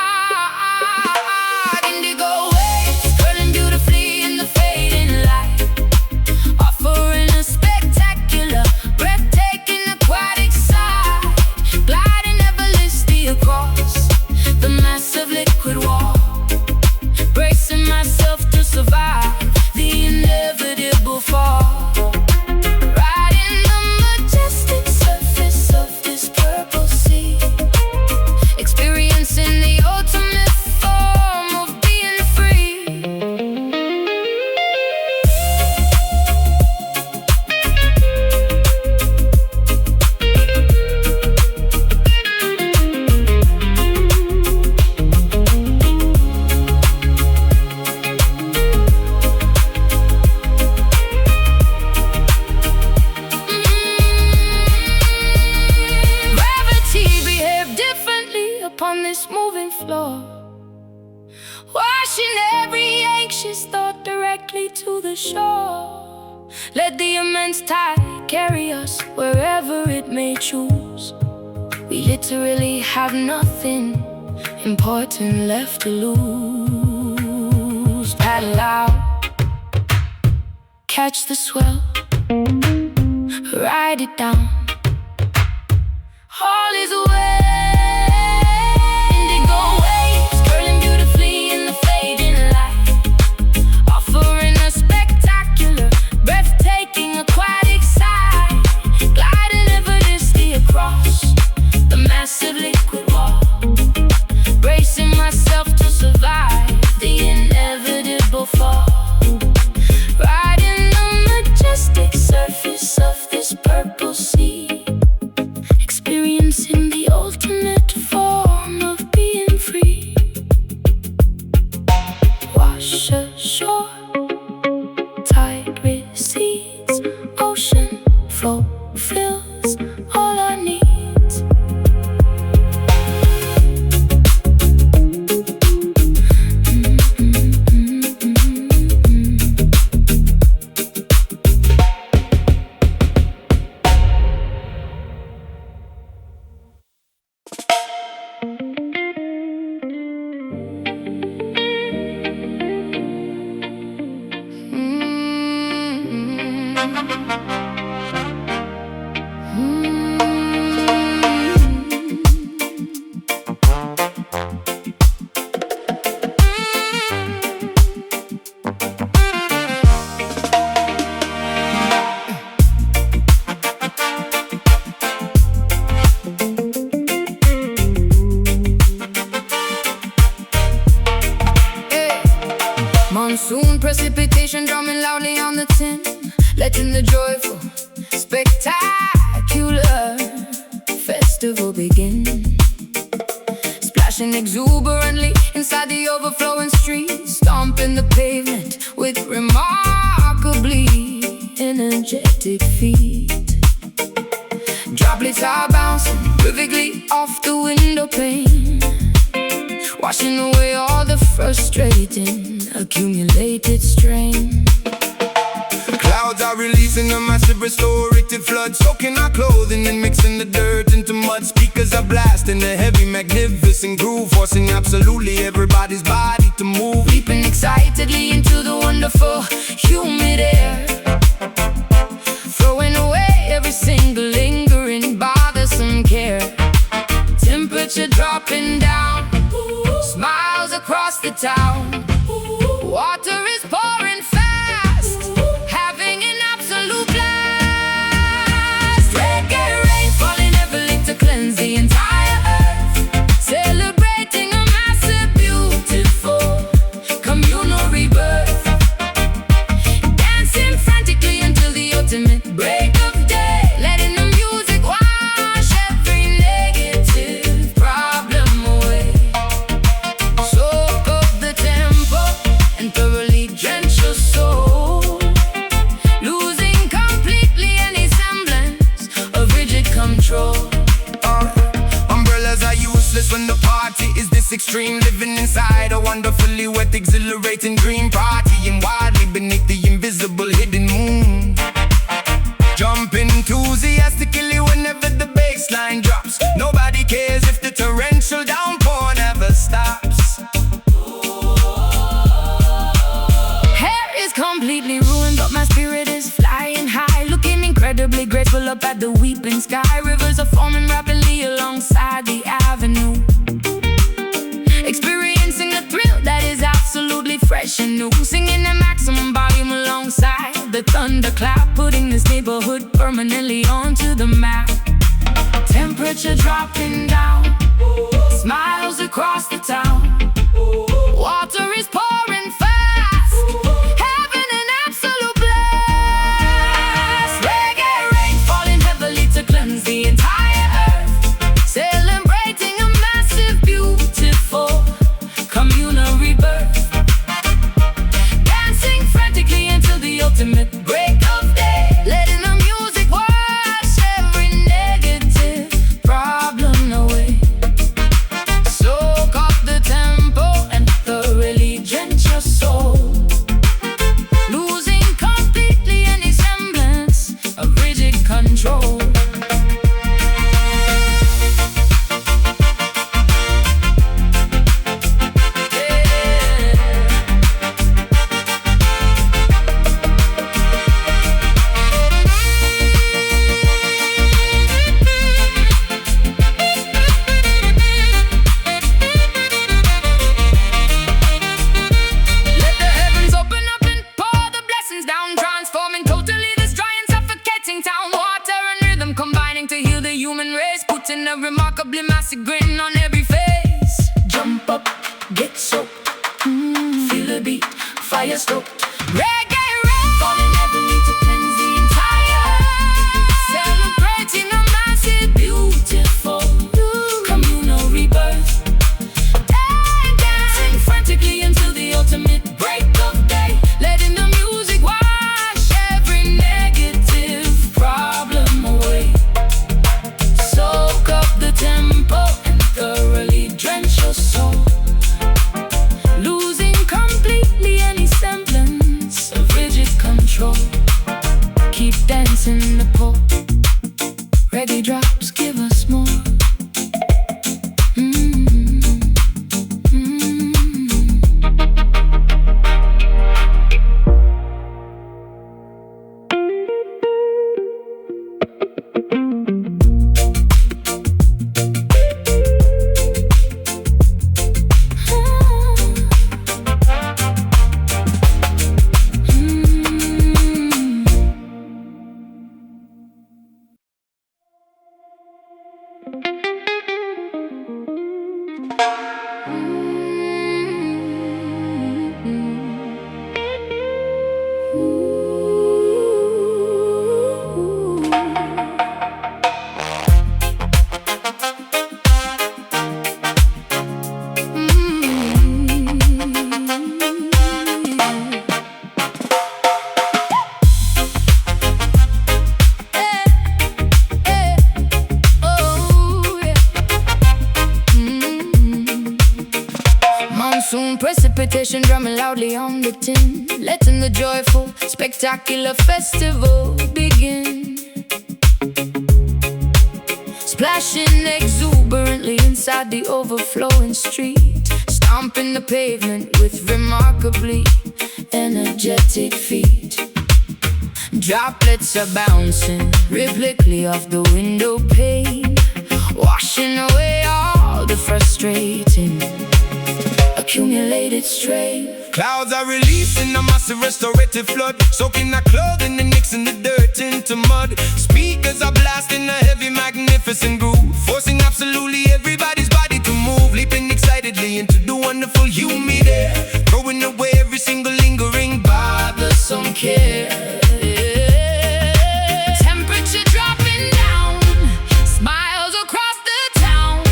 Indigo waves curling beautifully in the fading light, offering a spectacular, breathtaking aquatic sight, gliding effortlessly across the massive liquid wall, bracing myself to survive the inevitable fall, riding the majestic surface of this purple sea, experiencing the ultimate form of being free. Gravity behaved differently upon this moving floor, washing every anxious thought directly to the shore. Let the immense tide carry us wherever it may choose. We literally have nothing important left to lose. Paddle out, catch the swell, ride it down, all is well. Indigo waves curling beautifully in the fading light, offering a spectacular, breathtaking aquatic sight, gliding effortlessly across the massive liquid wall, bracing myself to survive the inevitable fall, riding the majestic surface of this purple sea, experiencing the ultimate Monsoon precipitation drumming loudly on the tin, letting the joyful, spectacular festival begin. Splashing exuberantly inside the overflowing streets, stomping the pavement with remarkably energetic feet. Droplets are bouncing perfectly off the window pane, washing away all the frustrating accumulated strain. Clouds are releasing a massive restorative flood, soaking our clothing and mixing the dirt into mud. Speakers are blasting a heavy, magnificent groove, forcing absolutely everybody's body to move. Leaping excitedly into the wonderful, humid air, throwing away every single lingering, bothersome care. Temperature dropping down, smiles across the town. Water is pouring fast, having an absolute blast. Reggae rain falling heavily to cleanse the entire earth, celebrating a massive, beautiful communal rebirth. Dancing frantically until the ultimate break of day, letting the music wash every negative problem away. Soak up the tempo and thoroughly drench your soul, losing completely any semblance of rigid control. Umbrellas are useless when the party is this extreme, living inside a wonderfully wet, exhilarating green party, and wildly beneath the invisible hidden moon. Jump enthusiastically whenever the bass line drops. Nobody cares if the torrential downpour never stops. Hair is completely ruined, but my spirit is flying high, looking incredibly grateful up at the weeping sky. Rivers are forming rapidly alongside the avenue, experiencing a thrill that is absolutely fresh and new. Singing at maximum volume alongside the thunderclap, putting this neighborhood permanently onto the map. Temperature dropping down, smiles across the town. Water is pouring fast, having an absolute blast. Reggae rain falling heavily to cleanse the entire earth, celebrating a massive, beautiful communal rebirth. Dancing frantically until the ultimate break of day, letting the music wash every negative problem away. Soak up the tempo and thoroughly drench your soul, losing completely any semblance of rigid control. Let the heavens open up and pour the blessings down, transforming totally this dry and suffocating town. Water and rhythm combining to heal the human race, putting a remarkably massive grin on every face. Jump up, get soaked, feel the beat, fire stoked. Reggae rain falling heavily to cleanse the entire earth, celebrating a massive, beautiful communal rebirth. Dancing frantically until the ultimate break of day, letting the music wash every negative problem away. Soak up the tempo and thoroughly drench your soul, losing completely any semblance of rigid control. Keep dancing in the pole, reggae drops give us more. Soon precipitation drumming loudly on the tin, letting the joyful, spectacular festival begin. Splashing exuberantly inside the overflowing street, stomping the pavement with remarkably energetic feet. Droplets are bouncing rhythmically off the window pane, washing away all the frustrating accumulated strain. Clouds are releasing a massive restorative flood, soaking our clothing and mixing the dirt into mud. Speakers are blasting a heavy, magnificent groove, forcing absolutely everybody's body to move, leaping excitedly into the wonderful humid air, throwing away every single lingering bothersome care. Temperature dropping down, smiles across the town.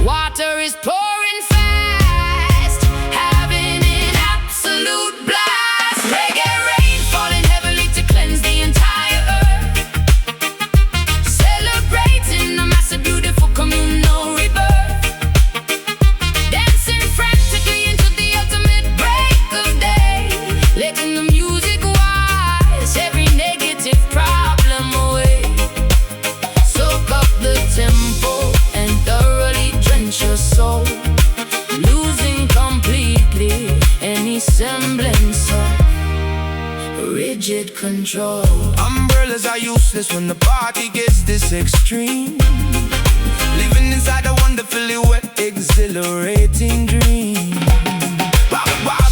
Water is pouring fast, having an absolute blast. Reggae rain falling heavily to cleanse the entire earth, celebrating a massive, beautiful communal rebirth. Dancing frantically into the ultimate break of day, letting the music wash every negative problem away. Soak up the tempo and thoroughly drench your soul, losing completely any semblance of rigid control. Umbrellas are useless when the party gets this extreme, living inside a wonderfully wet, exhilarating dream.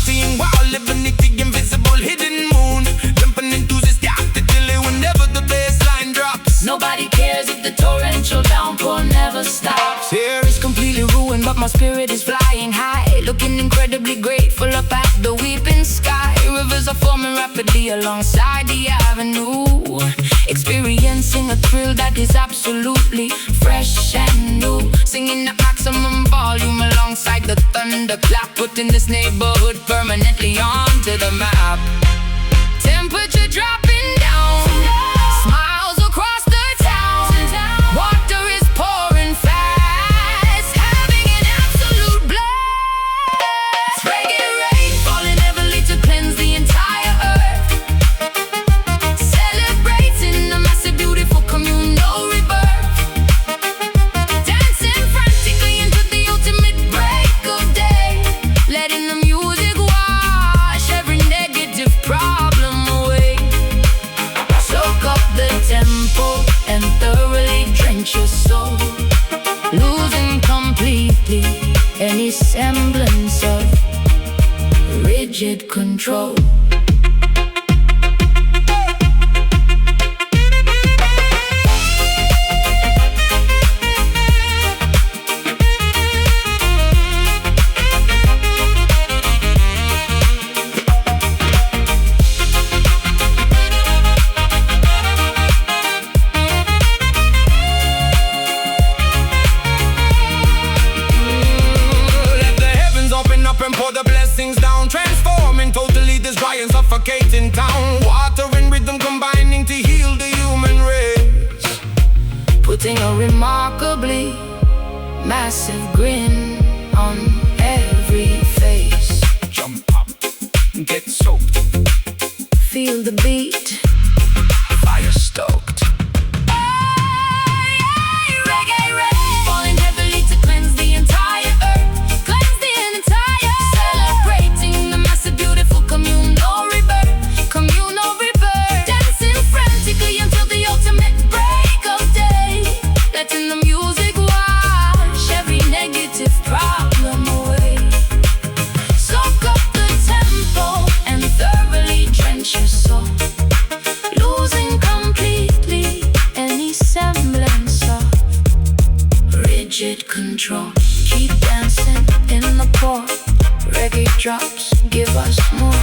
Seeing wow, living the invisible hidden moon, jumping enthusiastically whenever the bass line drops. Nobody cares if the torrential downpour never stops. Here It's completely ruined, but my spirit is flying high, looking incredibly grateful up at the weeping sky. Rivers are forming rapidly alongside the avenue, experiencing a thrill that is absolutely fresh and new. Singing at maximum volume alongside the thunderclap, putting this neighborhood permanently onto the map. Temperature dropping down, smiles across the town. Water is pouring fast, having an absolute blast. Reggae rain falling heavily to cleanse the entire earth, celebrating a massive, beautiful communal rebirth. Dancing frantically into the ultimate break of day, letting the music wash every negative problem away. Soak up the tempo and thoroughly drench your soul, losing completely any semblance of rigid control. let the heavens open up and pour the blessings down, transforming totally this dry and suffocating town. Water and rhythm combining to heal the human race, Putting a remarkably massive grin on every face. jump up, get soaked, Feel the beat, fire stoked. reggae rain falling heavily to cleanse the entire earth, cleanse the entire, celebrating the massive, beautiful communal rebirth, communal rebirth. Dancing frantically until the ultimate break of day, letting the music wash every negative problem away. Soak up the tempo and thoroughly drench your soul, losing completely any semblance of rigid control. Keep dancing in the pour, reggae drops give us more.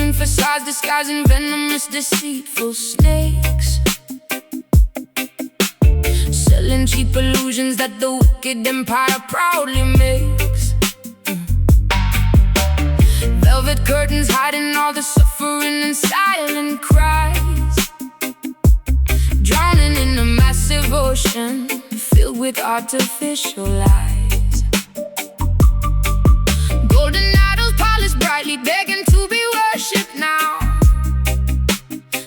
emphasize, disguising venomous, deceitful snakes, selling cheap illusions that the wicked empire proudly makes. Velvet curtains hiding all the suffering and silent cries, drowning in a massive ocean filled with artificial lies. Golden idols polished brightly, begging to be worshipped now,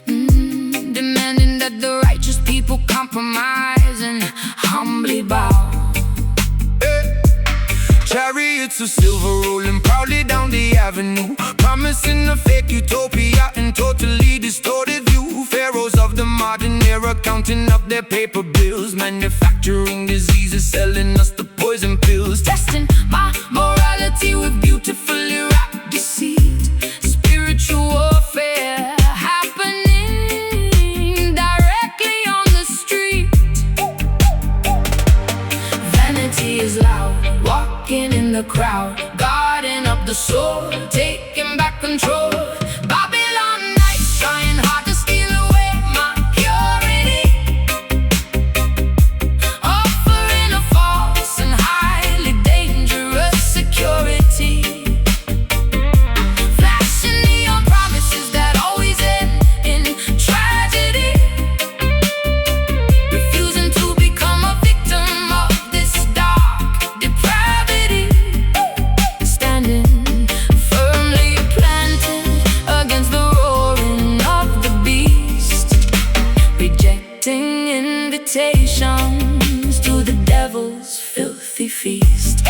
demanding that the righteous people compromise and humbly bow. Chariots of silver rolling proudly down the avenue, promising a fake utopia and totally distorted view. Pharaohs of the modern era counting up their paper bills, manufacturing diseases, selling us the poison pills, Testing my morality with beautifully wrapped deceit. Spiritual warfare happening directly on the street. Vanity is loud, walking in the crowd, guarding up the soul, taking back control. Babylon nights trying hard to steal away my purity, offering a false and highly dangerous security, flashing neon promises that always end in tragedy, refusing to become a victim of this dark depravity, standing firmly planted against the roaring of the beast, rejecting invitations to the devil's filthy feast.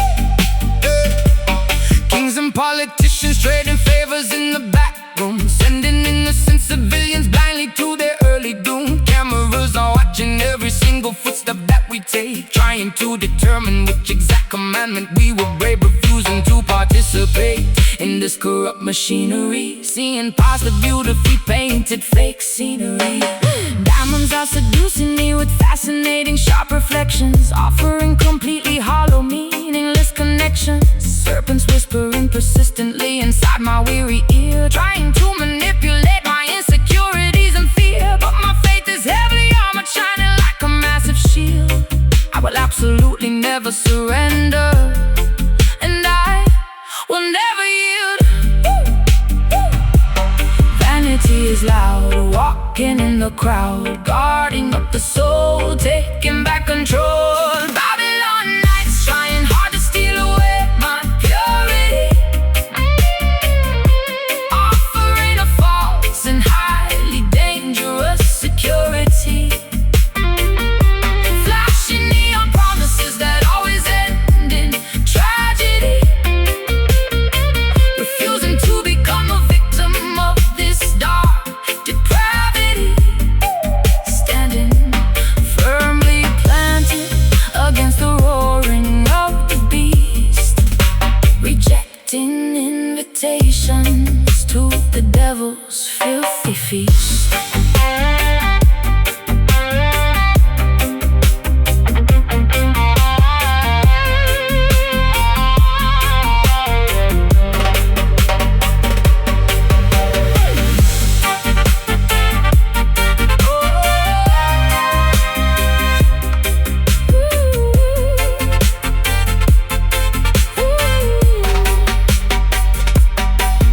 Kings and politicians trading favors in the back room, sending innocent civilians blindly to their early doom. Cameras are watching every single footstep that we take, trying to determine which exact commandment we will brave, refusing to participate in this corrupt machinery, seeing past the beautifully painted fake scenery. Diamonds are seducing me with fascinating sharp reflections, offering completely hollow, meaningless connections. Serpents whispering persistently inside my weary ear, trying to manipulate my insecurities and fear. But my faith is heavily armored, shining like a massive shield. I will absolutely never surrender, and I will never yield. Vanity is loud, walking in the crowd, guarding up the soul, taking back control. Babylon nights trying hard to steal away my purity, offering a false and highly dangerous security, flashing neon promises that always end in tragedy, refusing to become a victim of this dark depravity, standing firmly planted against the roaring of the beast, rejecting invitations to the devil's filthy feast.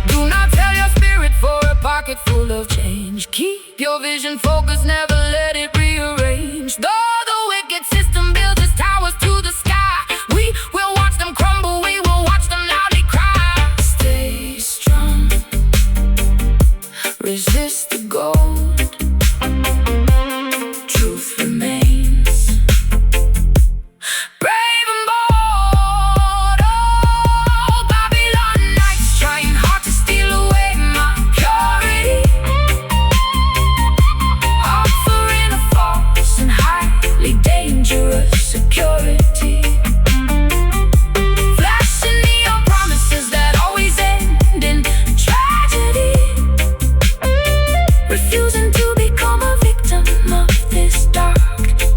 Do not tell your spirit for a pocket full of change. Keep your vision focused, never let it rearrange. Though the wicked system builds its towers to the sky, we will watch them crumble, we will watch them loudly cry. Stay strong, resist the gold, truth remains. Brave and bold, oh, Babylon nights trying hard to steal away my purity, offering a false and highly dangerous security, flashing neon promises that always end in tragedy, refusing to become a victim of this dark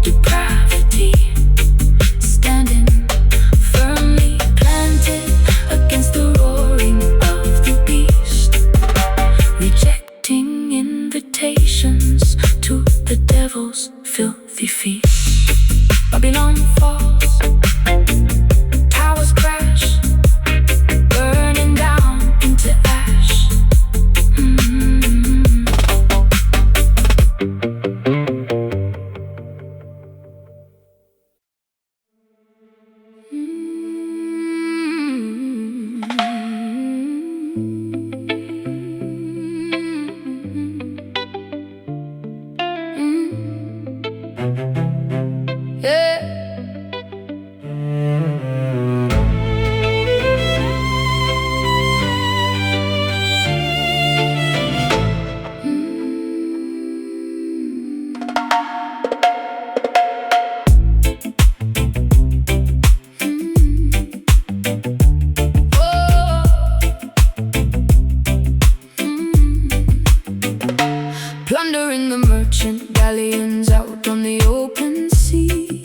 depravity, standing firmly planted against the roaring of the beast, plundering the merchant galleons out on the open sea,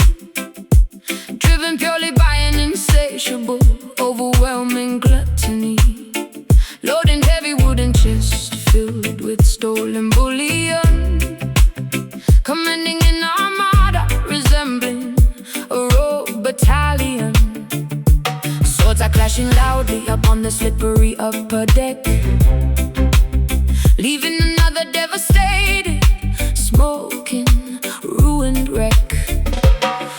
driven purely by an insatiable, overwhelming gluttony, loading heavy wooden chests filled with stolen bullion, commanding an armada resembling a rogue battalion. Swords are clashing loudly upon the slippery upper deck, leaving another devastated, smoking, ruined wreck.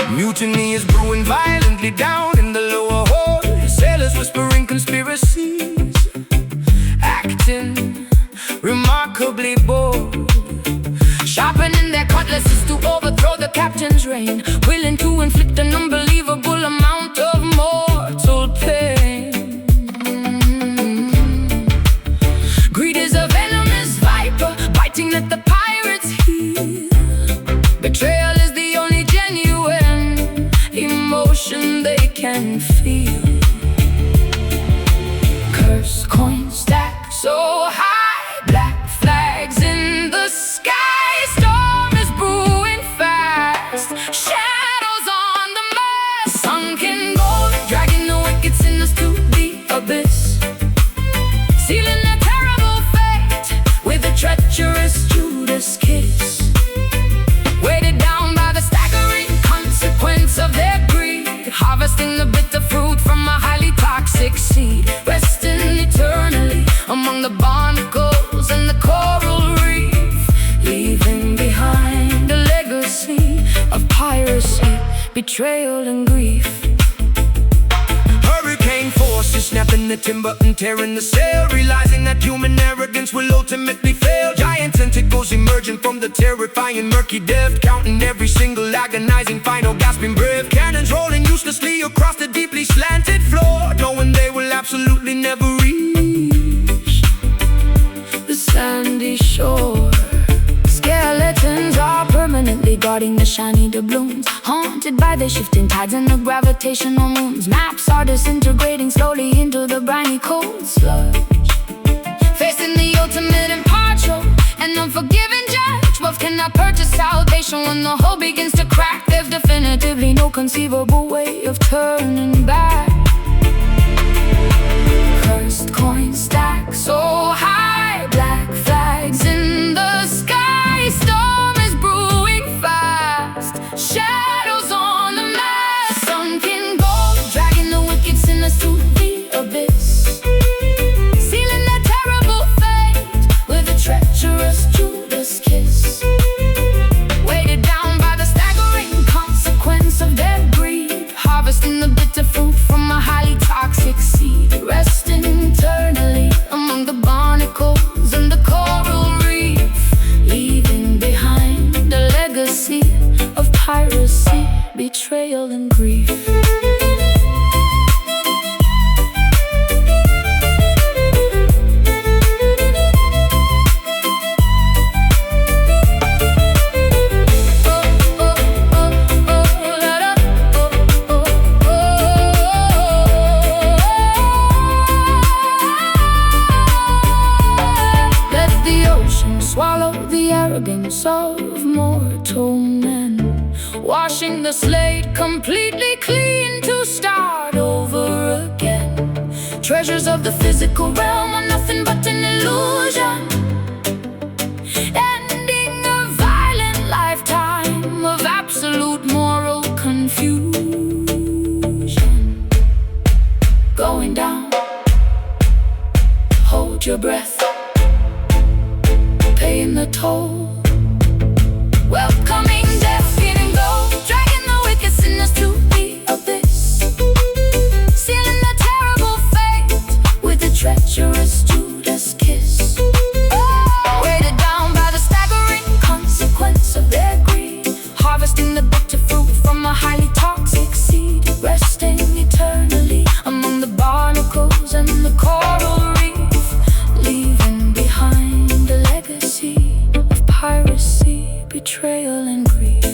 Mutiny is brewing violently down in the lower hold, sailors whispering conspiracies, acting remarkably bold, sharpening their cutlasses to overthrow the captain's reign, willing to inflict an unbelievable amount of mortal pain. Greed is a venomous viper, biting at the pirates' heel. Betrayal is the only genuine emotion they can feel. Curse coins stack so high, black flags in the sky. Storm is brewing fast, shadows on the mast. Sunken gold, dragging the wicked sinners to the abyss, sealing their terrible fate with a treacherous Judas kiss. Weighted down by the staggering consequence of their greed, harvesting the bitter fruit from a highly toxic seed, resting eternally among the barnacles and the coral reef, leaving behind a legacy of piracy, betrayal and grief. Hurricane forces snapping the timber and tearing the sail, realizing that human arrogance will ultimately fail. Giant tentacles emerging from the terrifying murky depth, counting every single agonizing final gasping breath. Cannons rolling uselessly across the deeply slanted floor, knowing they will absolutely never reach the sandy shore. Skeletons are permanently guarding the shiny doubloons, haunted by the shifting tides and the gravitational moons. Maps are disintegrating slowly into the briny cold sludge, facing the ultimate impartial and unforgiving judge. Wealth cannot purchase salvation when the whole begins to crack. There's definitively no conceivable way of turning back. Cursed coins stack so high, black flags in the sky. Storm is brewing fast, shadows on the mast. Sunken gold, dragging the wicked sinners to the abyss, sealing their terrible fate with a treacherous Judas kiss. Weighted down by the staggering consequence of their greed, harvesting the bitter fruit from a highly toxic seed, resting eternally among the barnacles and the coral reef, leaving behind a legacy of piracy, betrayal and grief. Swallow the arrogance of mortal men, washing the slate completely clean to start over again. Treasures of the physical realm are nothing but an illusion, ending a violent lifetime of absolute moral confusion. Going down, hold your breath, paying the toll, welcoming death in gold, dragging the wicked sinners to the abyss, sealing the terrible fate with a treacherous Judas kiss. Weighted down by the staggering consequence of their greed, harvesting the bitter fruit from a highly toxic seed, resting eternally among the barnacles and the coral reef, leaving behind a legacy of piracy, betrayal and grief.